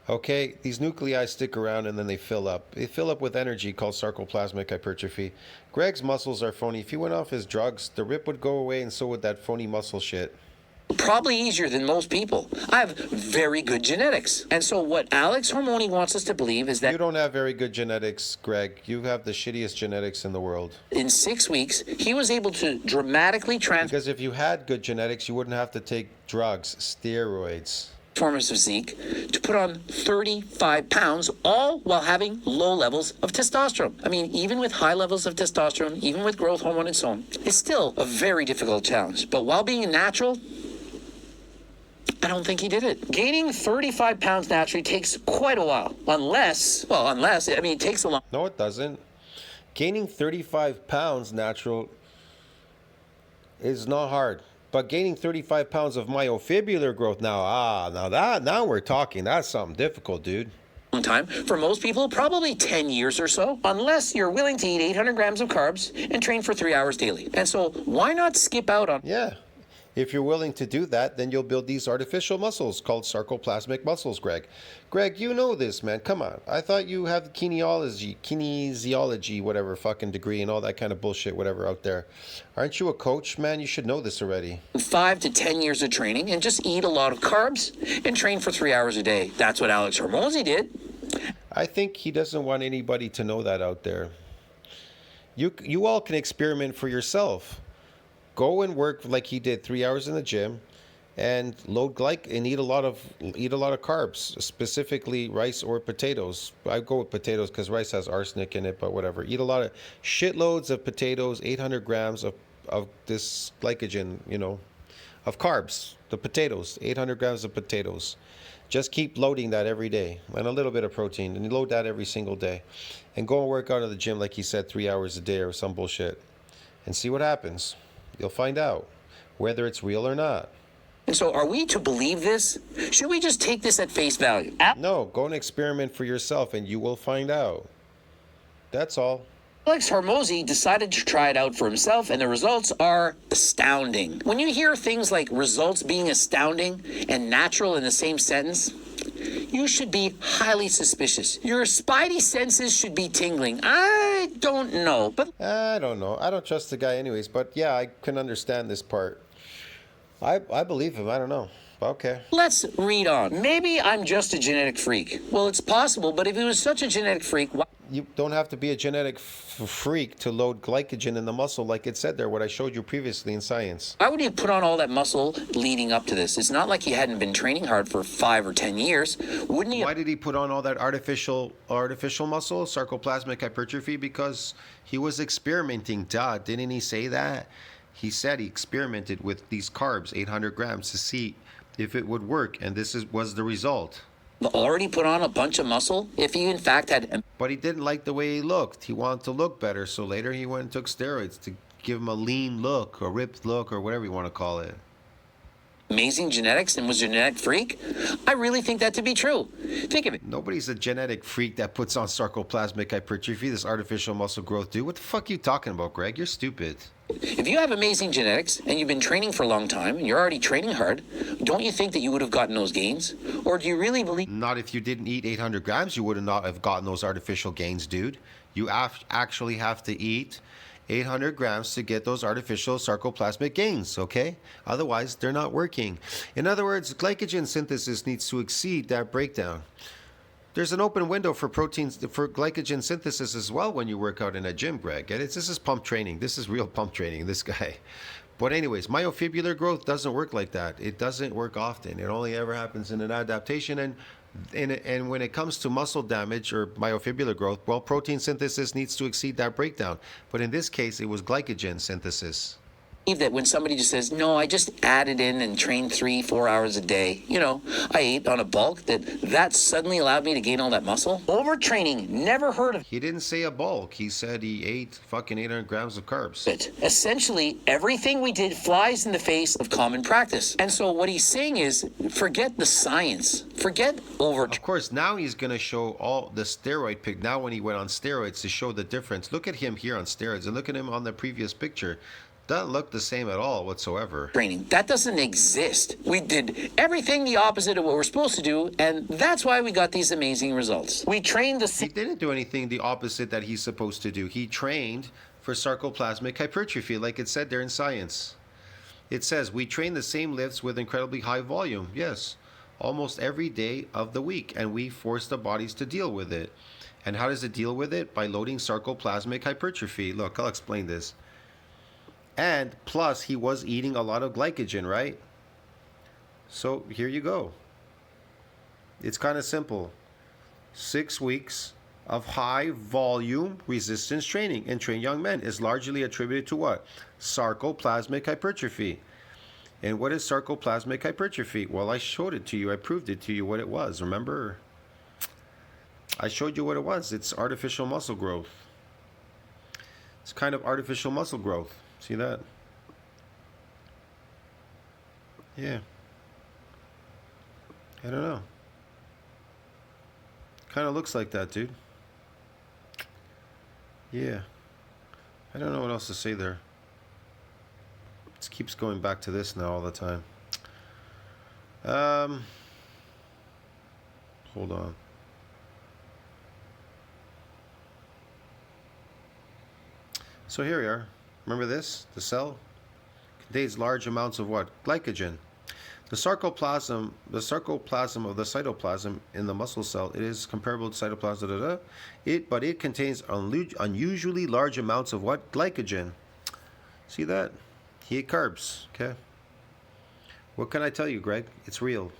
Okay, these nuclei stick around and then they fill up. They fill up with energy called sarcoplasmic hypertrophy. Greg's muscles are phony. If he went off his drugs, the rip would go away and so would that phony muscle shit. Probably easier than most people. I have very good genetics. And so what Alex Hormoni wants us to believe is that... You don't have very good genetics, Greg. You have the shittiest genetics in the world. In 6 weeks, he was able to dramatically Because if you had good genetics, you wouldn't have to take drugs, steroids. Form of physique to put on 35 pounds, all while having low levels of testosterone. I mean, even with high levels of testosterone, even with growth hormone and so on, it's still a very difficult challenge. But while being natural, I don't think he did it. Gaining 35 pounds naturally takes quite a while. Unless, it takes a long... No, it doesn't. Gaining 35 pounds natural is not hard. But gaining 35 pounds of myofibrillar growth now we're talking. That's something difficult, dude. Time for most people, probably 10 years or so, unless you're willing to eat 800 grams of carbs and train for 3 hours daily. And so why not skip out on... Yeah. If you're willing to do that, then you'll build these artificial muscles called sarcoplasmic muscles, Greg. Greg, you know this, man. Come on. I thought you have kinesiology, whatever fucking degree and all that kind of bullshit, whatever out there. Aren't you a coach, man? You should know this already. 5 to 10 years of training and just eat a lot of carbs and train for 3 hours a day. That's what Alex Hormozi did. I think he doesn't want anybody to know that out there. You all can experiment for yourself. Go and work like he did, 3 hours in the gym, and eat a lot of carbs, specifically rice or potatoes. I go with potatoes because rice has arsenic in it, but whatever. Eat a lot of shitloads of potatoes, 800 grams of this glycogen, of carbs. The potatoes, 800 grams of potatoes. Just keep loading that every day, and a little bit of protein, and you load that every single day, and go and work out in the gym like he said, 3 hours a day or some bullshit, and see what happens. You'll find out whether it's real or not. And so are we to believe this? Should we just take this at face value? No, go and experiment for yourself and you will find out. That's all. Alex Hormozi decided to try it out for himself, and the results are astounding. When you hear things like results being astounding and natural in the same sentence, you should be highly suspicious. Your spidey senses should be tingling. I don't know, but... I don't know. I don't trust the guy anyways, but yeah, I can understand this part. I believe him. I don't know. Okay. Let's read on. Maybe I'm just a genetic freak. Well, it's possible, but if he was such a genetic freak, why... You don't have to be a genetic freak to load glycogen in the muscle like it said there, what I showed you previously in science. Why would he put on all that muscle leading up to this? It's not like he hadn't been training hard for 5 or 10 years. Wouldn't he? Why did he put on all that artificial muscle, sarcoplasmic hypertrophy? Because he was experimenting. Duh, didn't he say that? He said he experimented with these carbs, 800 grams, to see if it would work, and this was the result. Already put on a bunch of muscle? If he in fact had... But he didn't like the way he looked. He wanted to look better, so later he went and took steroids to give him a lean look, a ripped look, or whatever you want to call it. Amazing genetics and was a genetic freak? I really think that to be true. Think of it. Nobody's a genetic freak that puts on sarcoplasmic hypertrophy, this artificial muscle growth, dude. What the fuck are you talking about, Greg? You're stupid. If you have amazing genetics and you've been training for a long time and you're already training hard, don't you think that you would have gotten those gains? Or do you really believe... Not if you didn't eat 800 grams, you would not have gotten those artificial gains, dude. You actually have to eat 800 grams to get those artificial sarcoplasmic gains, okay? Otherwise, they're not working. In other words, glycogen synthesis needs to exceed that breakdown. There's an open window for proteins, for glycogen synthesis as well when you work out in a gym, Greg. This is pump training. This is real pump training, this guy. But anyways, myofibrillar growth doesn't work like that. It doesn't work often. It only ever happens in an adaptation. And when it comes to muscle damage or myofibrillar growth, well, protein synthesis needs to exceed that breakdown. But in this case, it was glycogen synthesis. That when somebody just says, no, I just added in and trained 3-4 hours a day, I ate on a bulk, that suddenly allowed me to gain all that muscle? Overtraining, never heard of He didn't say a bulk. He said he ate fucking 800 grams of carbs. it. Essentially, everything we did flies in the face of common practice. And so what he's saying is, forget the science. Forget Of course, now he's going to show all the steroid pic. Now when he went on steroids to show the difference. Look at him here on steroids and look at him on the previous picture. Doesn't look the same at all whatsoever. training. That doesn't exist. We did everything the opposite of what we're supposed to do, and that's why we got these amazing results. We trained He didn't do anything the opposite that he's supposed to do. He trained for sarcoplasmic hypertrophy, like it said there in science. It says, we train the same lifts with incredibly high volume. Yes, almost every day of the week, and we force the bodies to deal with it. And how does it deal with it? By loading sarcoplasmic hypertrophy. Look, I'll explain this. And plus, he was eating a lot of glycogen, right? So here you go. It's kind of simple. 6 weeks of high volume resistance training in trained young men is largely attributed to what? Sarcoplasmic hypertrophy. And what is sarcoplasmic hypertrophy? Well, I showed it to you. I proved it to you what it was. Remember? I showed you what it was. It's artificial muscle growth. It's kind of artificial muscle growth. See that? Yeah. I don't know. Kind of looks like that, dude. Yeah. I don't know what else to say there. It keeps going back to this now all the time. Hold on. So here we are. Remember this? The cell contains large amounts of what? Glycogen. The sarcoplasm of the cytoplasm in the muscle cell, it is comparable to cytoplasm. But it contains unusually large amounts of what? Glycogen. See that? He ate carbs. Okay. What can I tell you, Greg? It's real.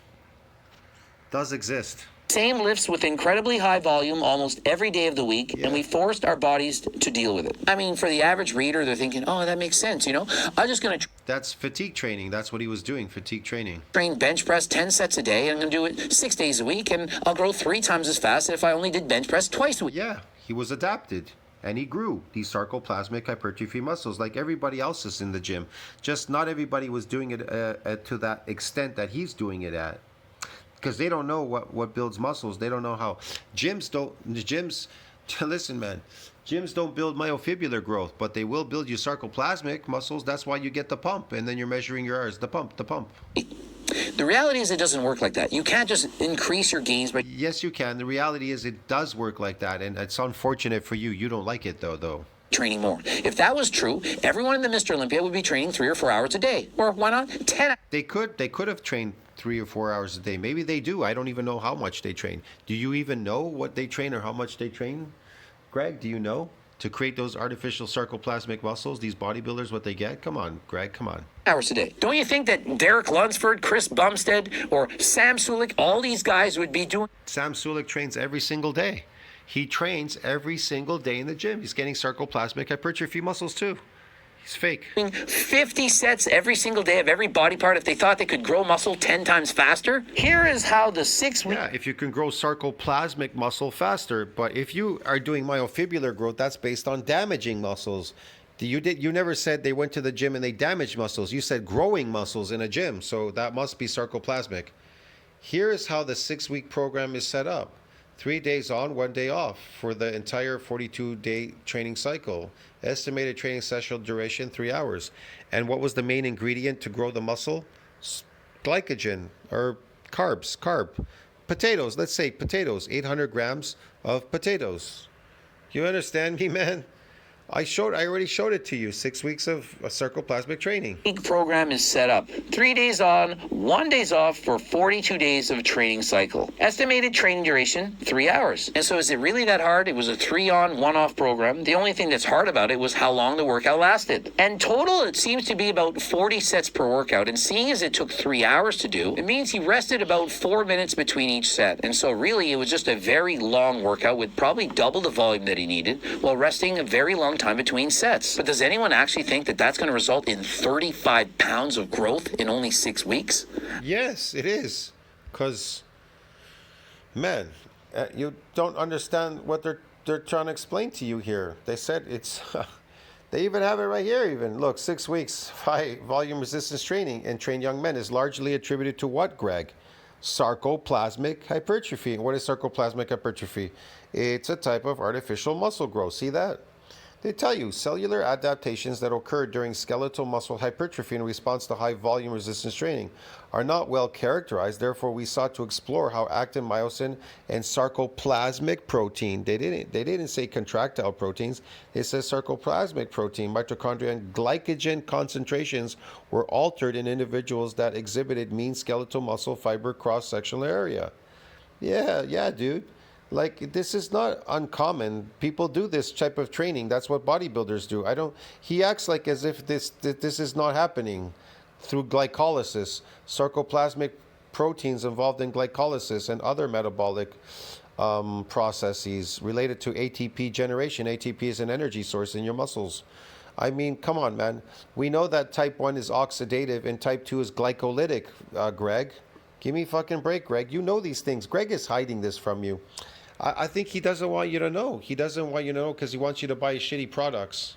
Does exist. Same lifts with incredibly high volume almost every day of the week, and we forced our bodies to deal with it. I mean, for the average reader, they're thinking, oh, that makes sense, you know? I'm just going to That's fatigue training. That's what he was doing, fatigue training. train bench press 10 sets a day, and I'm going to do it 6 days a week, and I'll grow 3 times as fast if I only did bench press twice a week. Yeah, he was adapted. And he grew these sarcoplasmic hypertrophy muscles like everybody else is in the gym. Just not everybody was doing it to that extent that he's doing it at. Because they don't know what builds muscles. They don't know how. Listen, man, gyms don't build myofibrillar growth, but they will build you sarcoplasmic muscles. That's why you get the pump, and then you're measuring your R's. The pump. The reality is it doesn't work like that. You can't just increase your gains by Yes, you can. The reality is it does work like that, and it's unfortunate for you. You don't like it, though. training more. If that was true, everyone in the Mr. Olympia would be training 3 or 4 hours a day. Or why not 10? They could have trained 3 or 4 hours a day. Maybe they do. I don't even know how much they train. Do you even know what they train or how much they train? Greg, do you know? To create those artificial sarcoplasmic muscles, these bodybuilders, what they get? Come on, Greg, come on. Hours a day. Don't you think that Derek Lunsford, Chris Bumstead, or Sam Sulik, all these guys would be doing? Sam Sulik trains every single day. He trains every single day in the gym. He's getting sarcoplasmic hypertrophy muscles too. He's fake. 50 sets every single day of every body part if they thought they could grow muscle 10 times faster. Here is how the 6 week. Yeah, if you can grow sarcoplasmic muscle faster, but if you are doing myofibrillar growth, that's based on damaging muscles. You never said they went to the gym and they damaged muscles. You said growing muscles in a gym, so that must be sarcoplasmic. Here's how the 6-week program is set up. 3 days on, 1 day off for the entire 42-day training cycle. Estimated training session duration, 3 hours. And what was the main ingredient to grow the muscle? Glycogen, or carb. Potatoes, let's say potatoes, 800 grams of potatoes. You understand me, man? I already showed it to you. 6 weeks of sarcoplasmic training. Program is set up. 3 days on, 1 day off for 42 days of training cycle. Estimated training duration, 3 hours. And so is it really that hard? It was a 3 on, 1 off program. The only thing that's hard about it was how long the workout lasted. And total, it seems to be about 40 sets per workout. And seeing as it took 3 hours to do, it means he rested about 4 minutes between each set. And so really, it was just a very long workout with probably double the volume that he needed while resting a very long time between sets. But does anyone actually think that that's going to result in 35 pounds of growth in only 6 weeks? Yes, it is. Because, man, you don't understand what they're trying to explain to you here. They said it's... They even have it right here even. Look, 6 weeks, high volume resistance training and train young men is largely attributed to what, Greg? Sarcoplasmic hypertrophy. And what is sarcoplasmic hypertrophy? It's a type of artificial muscle growth. See that? They tell you cellular adaptations that occur during skeletal muscle hypertrophy in response to high volume resistance training are not well characterized. Therefore, we sought to explore how actin, myosin, and sarcoplasmic protein, they didn't say contractile proteins, they said sarcoplasmic protein, mitochondria, and glycogen concentrations were altered in individuals that exhibited mean skeletal muscle fiber cross-sectional area. Yeah, dude. Like, this is not uncommon. People do this type of training. That's what bodybuilders do. He acts like as if this is not happening through glycolysis. Sarcoplasmic proteins involved in glycolysis and other metabolic processes related to ATP generation. ATP is an energy source in your muscles. I mean, come on, man. We know that type 1 is oxidative and type 2 is glycolytic, Greg. Give me a fucking break, Greg. You know these things. Greg is hiding this from you. I think he doesn't want you to know. He doesn't want you to know because he wants you to buy shitty products.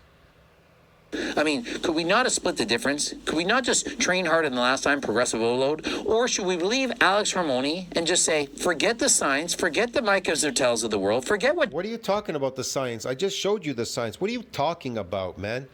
I mean, could we not have split the difference? Could we not just train harder than the last time, progressive overload? Or should we believe Alex Hormozi and just say, forget the science, forget the Micah Zertels of the world, forget what... What are you talking about, the science? I just showed you the science. What are you talking about, man?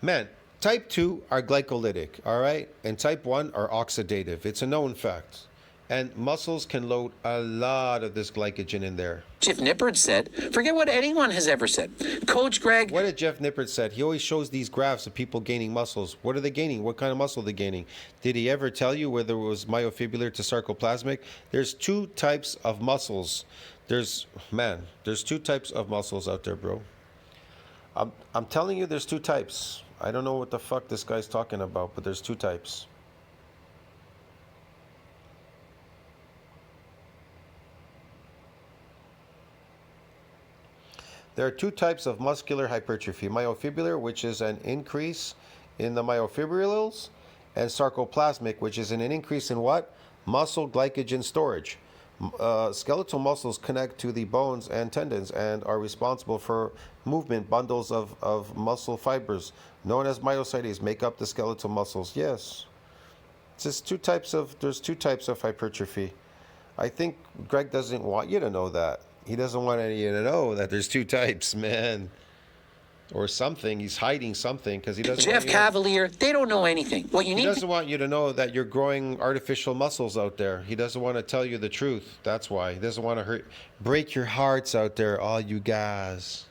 Man, type 2 are glycolytic, all right? And type 1 are oxidative. It's a known fact. And muscles can load a lot of this glycogen in there. Jeff Nippard said, forget what anyone has ever said. Coach Greg... What did Jeff Nippard said? He always shows these graphs of people gaining muscles. What are they gaining? What kind of muscle are they gaining? Did he ever tell you whether it was myofibrillar to sarcoplasmic? There's two types of muscles. There's two types of muscles out there, bro. I'm telling you, there's two types. I don't know what the fuck this guy's talking about, but there's two types. There are two types of muscular hypertrophy. Myofibrillar, which is an increase in the myofibrils, and sarcoplasmic, which is an increase in what? Muscle glycogen storage. Skeletal muscles connect to the bones and tendons and are responsible for movement. Bundles of muscle fibers, known as myocytes, make up the skeletal muscles. Yes. There's two types of hypertrophy. I think Greg doesn't want you to know that. He doesn't want any of you to know that there's two types, man. Or something. He's hiding something because he doesn't Jeff Cavalier, they don't know anything. What you need... He doesn't want you to know that you're growing artificial muscles out there. He doesn't want to tell you the truth. That's why. He doesn't want to break your hearts out there, all you guys.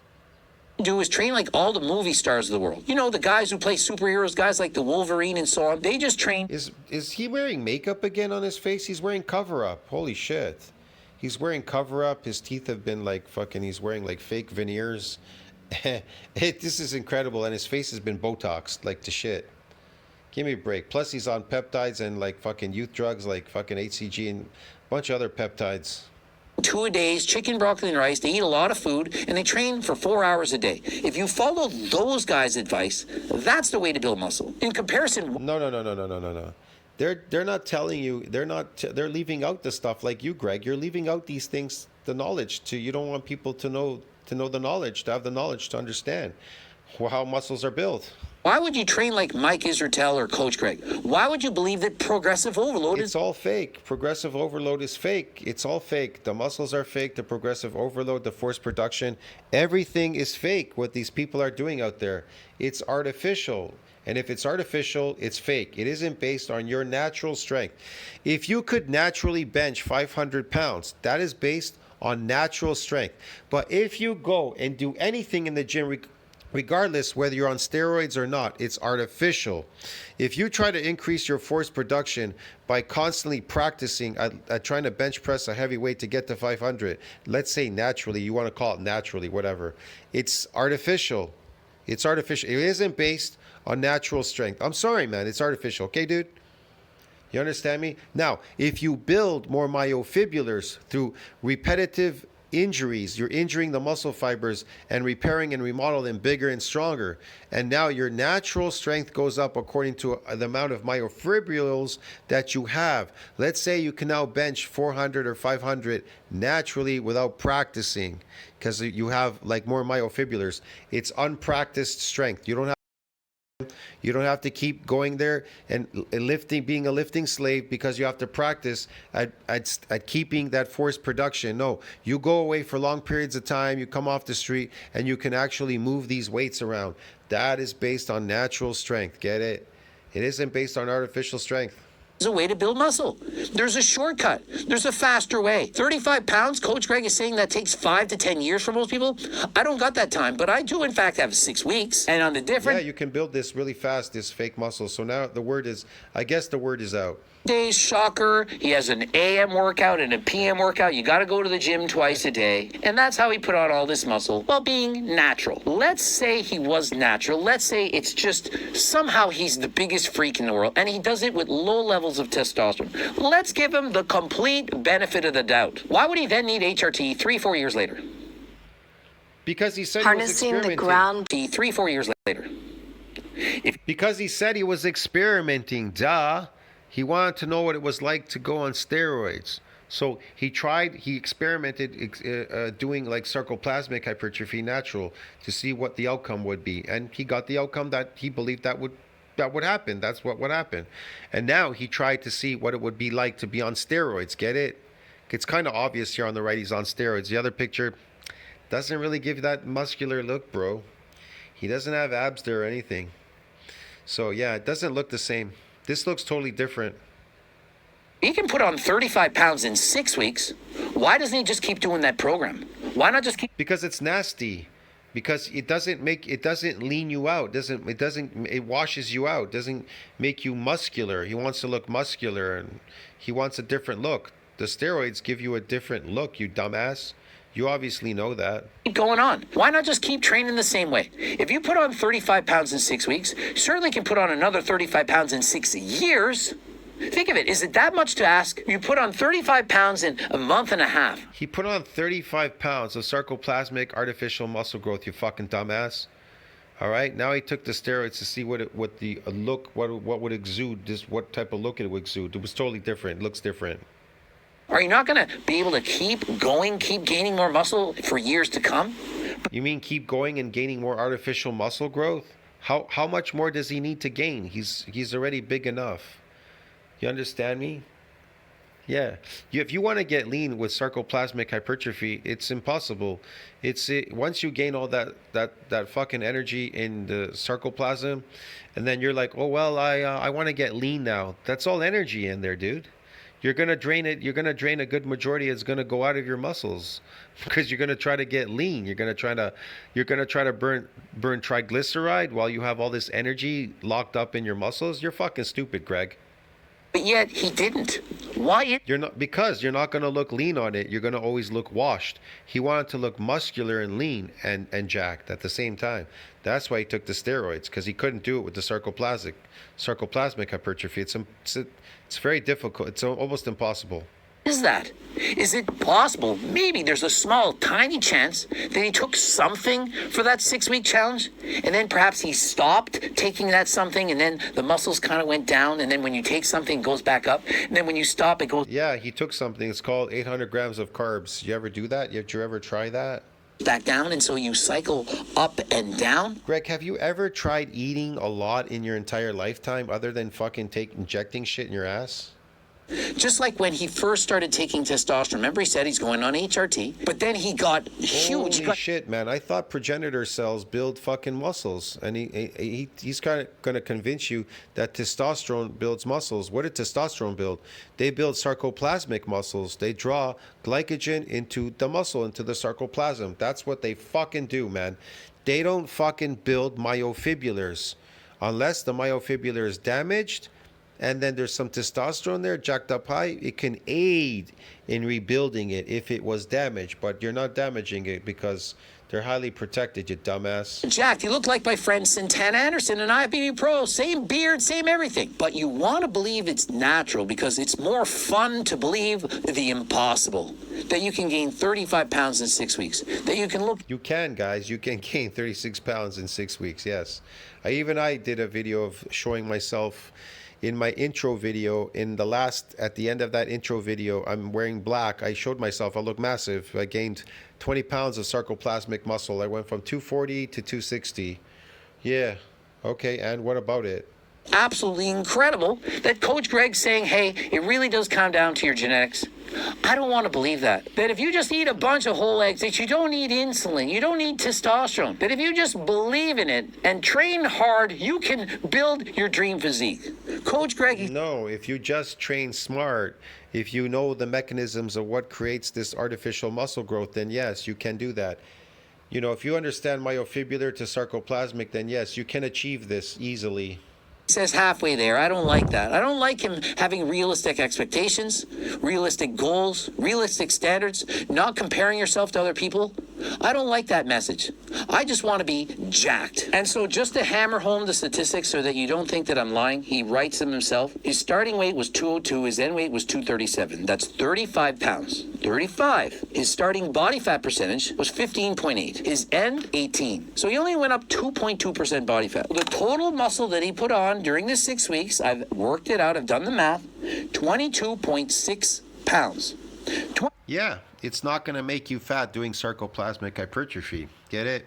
Do is train like all the movie stars of the world. You know, the guys who play superheroes, guys like the Wolverine and so on. They just train... Is he wearing makeup again on his face? He's wearing cover-up. Holy shit. He's wearing cover-up. His teeth have been like fucking... He's wearing like fake veneers. This is incredible. And his face has been Botoxed like to shit. Give me a break. Plus he's on peptides and like fucking youth drugs like fucking HCG and a bunch of other peptides. 2-a-days, chicken, broccoli, and rice. They eat a lot of food, and they train for 4 hours a day. If you follow those guys' advice, that's the way to build muscle. In comparison... No. They're not telling you. They're leaving out the stuff like you, Greg. You're leaving out these things, the knowledge. You don't want people to know the knowledge, to have the knowledge to understand how muscles are built. Why would you train like Mike Israetel or Coach Greg? Why would you believe that progressive overload is... It's all fake. Progressive overload is fake. It's all fake. The muscles are fake. The progressive overload, the force production, everything is fake, what these people are doing out there. It's artificial. And if it's artificial, it's fake. It isn't based on your natural strength. If you could naturally bench 500 pounds, that is based on natural strength. But if you go and do anything in the gym, regardless whether you're on steroids or not, it's artificial. If you try to increase your force production by constantly practicing at trying to bench press a heavy weight to get to 500, let's say naturally, you want to call it naturally, whatever, it's artificial. It's artificial. It isn't based on natural strength. I'm sorry, man. It's artificial. Okay, dude? You understand me? Now, if you build more myofibrillars through repetitive injuries, you're injuring the muscle fibers and repairing and remodel them bigger and stronger. And now your natural strength goes up according to the amount of myofibrils that you have. Let's say you can now bench 400 or 500 naturally without practicing because you have like more myofibrillars. It's unpracticed strength. You don't have to keep going there and being a lifting slave because you have to practice at keeping that force production. No, you go away for long periods of time, you come off the street, and you can actually move these weights around. That is based on natural strength. Get it? It isn't based on artificial strength. There's a way to build muscle. There's a shortcut. There's a faster way. 35 pounds, Coach Greg is saying that takes 5 to 10 years for most people. I don't got that time, but I do, in fact, have 6 weeks. And on the different... Yeah, you can build this really fast, this fake muscle. So now I guess the word is out. Days, shocker. He has an AM workout and a PM workout. You got to go to the gym twice a day. And that's how he put on all this muscle while being natural. Let's say he was natural. Let's say it's just somehow he's the biggest freak in the world and he does it with low levels of testosterone. Let's give him the complete benefit of the doubt. Why would he then need HRT 3-4 years later? Because he said harnessing he was the experimenting. 3-4 years later. Because he said he was experimenting, duh. He wanted to know what it was like to go on steroids. So he experimented doing like sarcoplasmic hypertrophy natural to see what the outcome would be, and he got the outcome that he believed that would happen. That's what would happen. And now he tried to see what it would be like to be on steroids. Get it? It's kind of obvious here on the right he's on steroids. The other picture doesn't really give that muscular look, bro. He doesn't have abs there or anything. So yeah, it doesn't look the same. This looks totally different. He can put on 35 pounds in 6 weeks. Why doesn't he just keep doing that program? Why not just keep... Because it's nasty. Because it doesn't lean you out. It washes you out. Doesn't make you muscular. He wants to look muscular, and he wants a different look. The steroids give you a different look, you dumbass. You obviously know that. Keep going on. Why not just keep training the same way? If you put on 35 pounds in 6 weeks, you certainly can put on another 35 pounds in 6 years. Think of it. Is it that much to ask? You put on 35 pounds in a month and a half. He put on 35 pounds of sarcoplasmic artificial muscle growth, you fucking dumbass. All right. Now he took the steroids to see what would exude, what type of look it would exude. It was totally different. It looks different. Are you not going to be able to keep going, keep gaining more muscle for years to come? You mean keep going and gaining more artificial muscle growth? How much more does he need to gain? He's already big enough. You understand me? Yeah. If you want to get lean with sarcoplasmic hypertrophy, it's impossible. Once you gain all that fucking energy in the sarcoplasm, and then you're like, oh well, I want to get lean now. That's all energy in there, dude. You're gonna drain it. You're gonna drain a good majority. It's gonna go out of your muscles because you're gonna try to get lean. You're gonna try to burn triglyceride while you have all this energy locked up in your muscles. You're fucking stupid, Greg. But yet he didn't. Why? You're not, because you're not gonna look lean on it. You're gonna always look washed. He wanted to look muscular and lean and jacked at the same time. That's why he took the steroids, because he couldn't do it with the sarcoplasmic hypertrophy. It's very difficult. It's almost impossible. Is that? Is it possible? Maybe there's a small, tiny chance that he took something for that 6-week challenge, and then perhaps he stopped taking that something, and then the muscles kind of went down, and then when you take something, it goes back up, and then when you stop, it goes... Yeah, he took something. It's called 800 grams of carbs. You ever do that? Did you ever try that? Back down, and so you cycle up and down. Greg, have you ever tried eating a lot in your entire lifetime other than fucking injecting shit in your ass? Just like when he first started taking testosterone. Remember, he said he's going on HRT, but then he got huge. Holy shit, man. I thought progenitor cells build fucking muscles. And he's kind of going to convince you that testosterone builds muscles. What did testosterone build? They build sarcoplasmic muscles. They draw glycogen into the muscle, into the sarcoplasm. That's what they fucking do, man. They don't fucking build myofibrillars. Unless the myofibrillar is damaged, and then there's some testosterone there jacked up high, it can aid in rebuilding it if it was damaged, but you're not damaging it because they're highly protected, you dumbass. Jack, you look like my friend Santana Anderson and IFBB Pro. Same beard, same everything. But you want to believe it's natural because it's more fun to believe the impossible. That you can gain 35 pounds in 6 weeks. That you can look... You can, guys. You can gain 36 pounds in 6 weeks, yes. I did a video of showing myself... In my intro video, at the end of that intro video, I'm wearing black. I showed myself, I look massive. I gained 20 pounds of sarcoplasmic muscle. I went from 240 to 260. Yeah. Okay, and what about it? Absolutely incredible that Coach Greg's saying, hey, it really does come down to your genetics. I don't want to believe that. That if you just eat a bunch of whole eggs, that you don't need insulin, you don't need testosterone. That if you just believe in it and train hard, you can build your dream physique. Coach Greg... No, if you just train smart, if you know the mechanisms of what creates this artificial muscle growth, then yes, you can do that. You know, if you understand myofibrillar to sarcoplasmic, then yes, you can achieve this easily. Says halfway there. I don't like that. I don't like him having realistic expectations, realistic goals, realistic standards, not comparing yourself to other people. I don't like that message. I just want to be jacked. And so just to hammer home the statistics so that you don't think that I'm lying, he writes them himself. His starting weight was 202. His end weight was 237. That's 35 pounds. 35. His starting body fat percentage was 15.8. His end, 18. So he only went up 2.2% body fat. The total muscle that he put on during the 6 weeks, I've worked it out, I've done the math, 22.6 pounds. Yeah, it's not going to make you fat doing sarcoplasmic hypertrophy. Get it?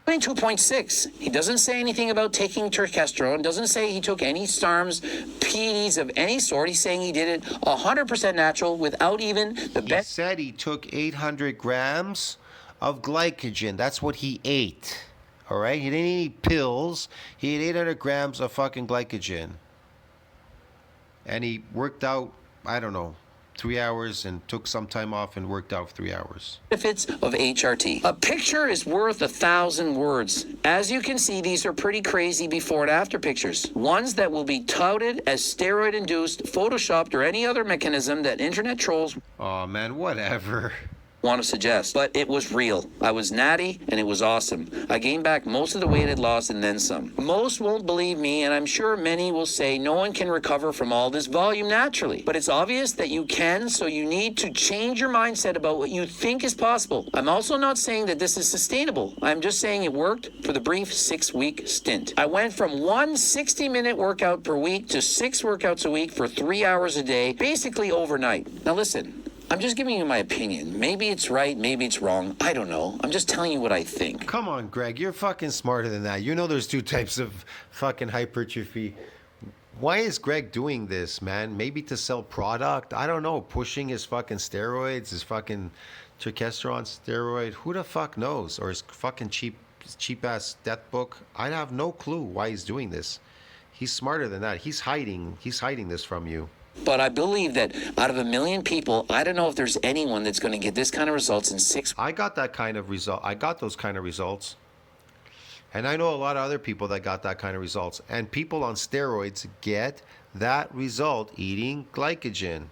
22.6. He doesn't say anything about taking testosterone, doesn't say he took any SARMs, PEDs of any sort. He's saying he did it 100% natural without even the He best. said he took 800 grams of glycogen. That's what he ate. All right? He didn't eat pills. He ate 800 grams of fucking glycogen. And he worked out, I don't know, 3 hours and took some time off and worked out 3 hours. Benefits of HRT. A picture is worth 1,000 words. As you can see, these are pretty crazy before and after pictures. Ones that will be touted as steroid-induced, photoshopped, or any other mechanism that internet trolls Oh man, whatever. want to suggest. But it was real. I was natty, and it was awesome. I gained back most of the weight I'd lost and then some. Most won't believe me, and I'm sure many will say no one can recover from all this volume naturally. But it's obvious that you can, so you need to change your mindset about what you think is possible. I'm also not saying that this is sustainable. I'm just saying it worked for the brief 6-week stint. I went from one 60-minute workout per week to 6 workouts a week for 3 hours a day, basically overnight. Now listen, I'm just giving you my opinion. Maybe it's right, maybe it's wrong. I don't know. I'm just telling you what I think. Come on, Greg. You're fucking smarter than that. You know there's 2 types of fucking hypertrophy. Why is Greg doing this, man? Maybe to sell product? I don't know. Pushing his fucking steroids, his fucking testosterone steroid. Who the fuck knows? Or his fucking cheap-ass death book. I have no clue why he's doing this. He's smarter than that. He's hiding this from you. But I believe that out of 1 million people, I don't know if there's anyone that's going to get this kind of results in 6 weeks. I got that kind of result. I got those kind of results. And I know a lot of other people that got that kind of results. And people on steroids get that result eating glycogen,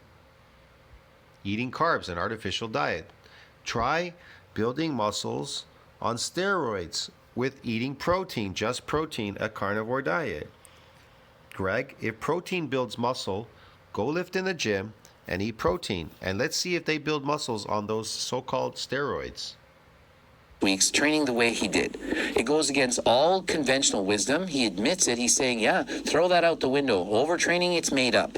eating carbs, an artificial diet. Try building muscles on steroids with eating protein, just protein, a carnivore diet. Greg, if protein builds muscle, go lift in the gym and eat protein. And let's see if they build muscles on those so-called steroids. Weeks training the way he did. It goes against all conventional wisdom. He admits it. He's saying, yeah, throw that out the window. Overtraining, it's made up.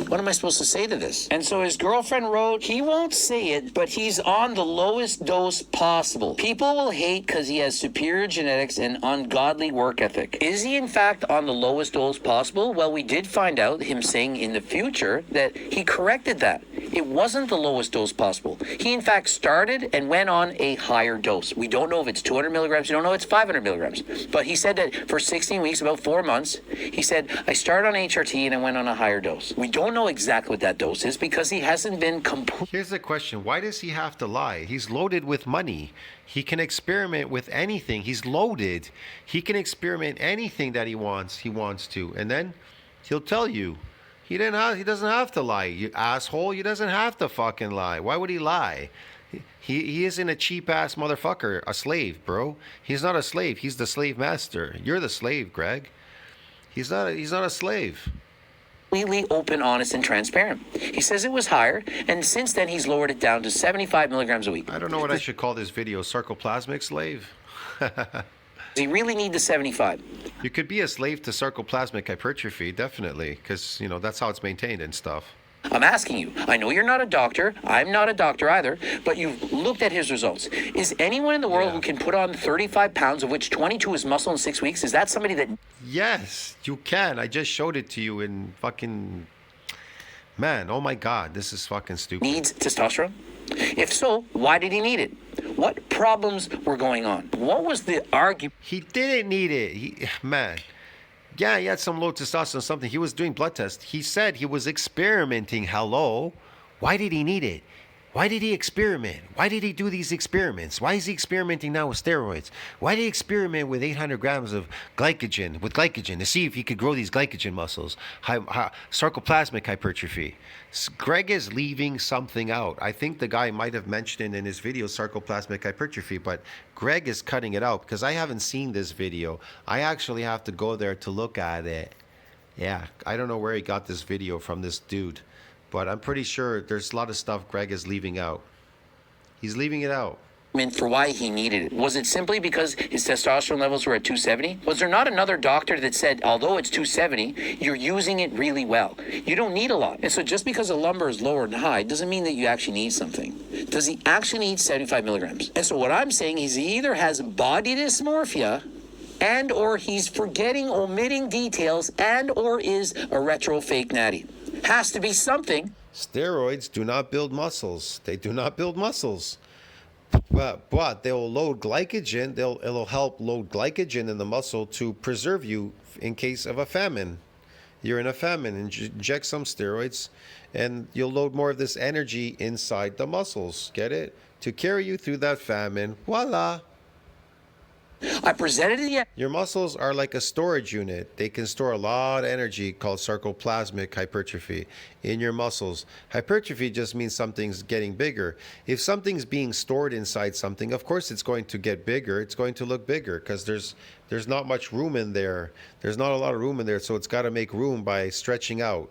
What am I supposed to say to this? And so his girlfriend wrote, he won't say it, but he's on the lowest dose possible. People will hate because he has superior genetics and ungodly work ethic. Is he in fact on the lowest dose possible? Well, we did find out him saying in the future that he corrected that. It wasn't the lowest dose possible. He in fact started and went on a higher dose. We don't know if it's 200 milligrams. We don't know if it's 500 milligrams. But he said that for 16 weeks, about 4 months, he said, I started on HRT and I went on a higher dose. We don't know exactly what that dose is because he hasn't been complete. Here's the question. Why does he have to lie? He's loaded with money. He can experiment with anything. He's loaded. He can experiment anything that he wants to. And then he'll tell you. He doesn't have to lie, you asshole. He doesn't have to fucking lie. Why would he lie? He isn't a cheap-ass motherfucker, a slave, bro. He's not a slave. He's the slave master. You're the slave, Greg. He's not a slave. Completely open, honest, and transparent. He says it was higher, and since then he's lowered it down to 75 milligrams a week. I don't know what I should call this video. Sarcoplasmic slave? Does he really need the 75? You could be a slave to sarcoplasmic hypertrophy, definitely, because, that's how it's maintained and stuff. I'm asking you. I know you're not a doctor. I'm not a doctor either, but you've looked at his results. Is anyone in the world who can put on 35 pounds, of which 22 is muscle in 6 weeks, is that somebody that... Yes, you can. I just showed it to you in fucking... Man, oh my God, this is fucking stupid. Needs testosterone? If so, why did he need it? What problems were going on? What was the argument? He didn't need it. Man. Yeah, he had some low testosterone, something. He was doing blood tests. He said he was experimenting. Hello? Why did he need it? Why did he experiment? Why did he do these experiments? Why is he experimenting now with steroids? Why did he experiment with 800 grams of glycogen, to see if he could grow these glycogen muscles? Sarcoplasmic hypertrophy. Greg is leaving something out. I think the guy might have mentioned it in his video, sarcoplasmic hypertrophy, but Greg is cutting it out because I haven't seen this video. I actually have to go there to look at it. Yeah, I don't know where he got this video from, this dude. But I'm pretty sure there's a lot of stuff Greg is leaving out. He's leaving it out. for why he needed it. Was it simply because his testosterone levels were at 270? Was there not another doctor that said, although it's 270, you're using it really well? You don't need a lot. And so just because a lumbar is lower than high doesn't mean that you actually need something. Does he actually need 75 milligrams? And so what I'm saying is he either has body dysmorphia and or he's forgetting, omitting details, and or is a retro fake natty. Has to be something. Steroids do not build muscles. They do not build muscles. But they'll load glycogen. It'll help load glycogen in the muscle to preserve you in case of a famine. You're in a famine, inject some steroids, and you'll load more of this energy inside the muscles. Get it? To carry you through that famine. Voila. I presented it yet. Your muscles are like a storage unit. They can store a lot of energy called sarcoplasmic hypertrophy in your muscles. Hypertrophy just means something's getting bigger. If something's being stored inside something, of course it's going to get bigger. It's going to look bigger because there's not much room in there. There's not a lot of room in there, so it's got to make room by stretching out.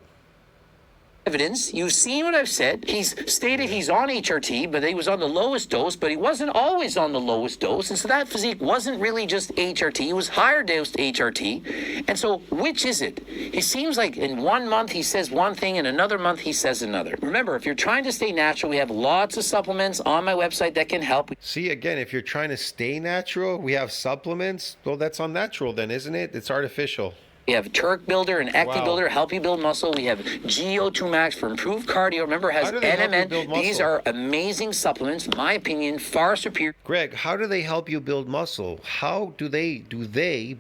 Evidence. You've seen what I've said. He's stated he's on HRT, but he was on the lowest dose, but he wasn't always on the lowest dose. And so that physique wasn't really just HRT. It was higher dose HRT. And so which is it? It seems like in 1 month he says one thing, in another month he says another. Remember, if you're trying to stay natural, we have lots of supplements on my website that can help. See, again, if you're trying to stay natural, we have supplements. Well, that's unnatural then, isn't it? It's artificial. We have Turk Builder and Acti Wow. Builder, help you build muscle. We have GO2 Max for improved cardio. Remember, it has How do they help you build NMN. These muscle? are amazing supplements, in my opinion, far superior. Greg, how do they help you build muscle? How do they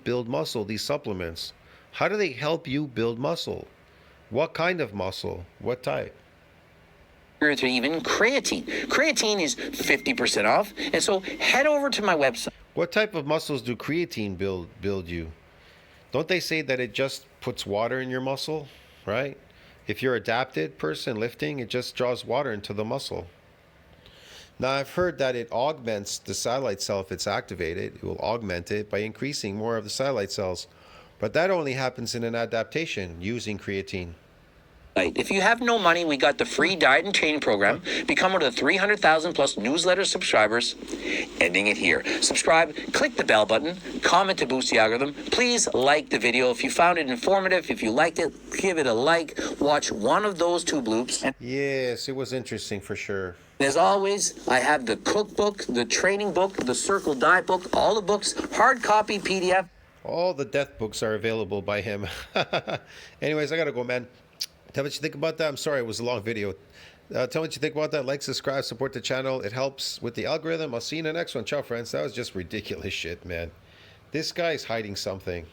build muscle, these supplements? How do they help you build muscle? What kind of muscle? What type? To even creatine. Creatine is 50% off. And so head over to my website. What type of muscles do creatine build you? Don't they say that it just puts water in your muscle, right? If you're adapted person lifting, it just draws water into the muscle. Now, I've heard that it augments the satellite cell if it's activated. It will augment it by increasing more of the satellite cells. But that only happens in an adaptation using creatine. If you have no money, we got the free diet and training program. Become one of the 300,000 plus newsletter subscribers. Ending it here. Subscribe, click the bell button, comment to boost the algorithm. Please like the video if you found it informative. If you liked it, give it a like. Watch one of those two bloops. And Yes, it was interesting for sure. as always, I have the cookbook, the training book, the Circle Diet book, all the books, hard copy, PDF. All the death books are available by him. Anyways, I gotta go, man. Tell me what you think about that. I'm sorry, it was a long video. Tell me what you think about that. Like, subscribe, support the channel. It helps with the algorithm. I'll see you in the next one. Ciao, friends. That was just ridiculous shit, man. This guy's hiding something.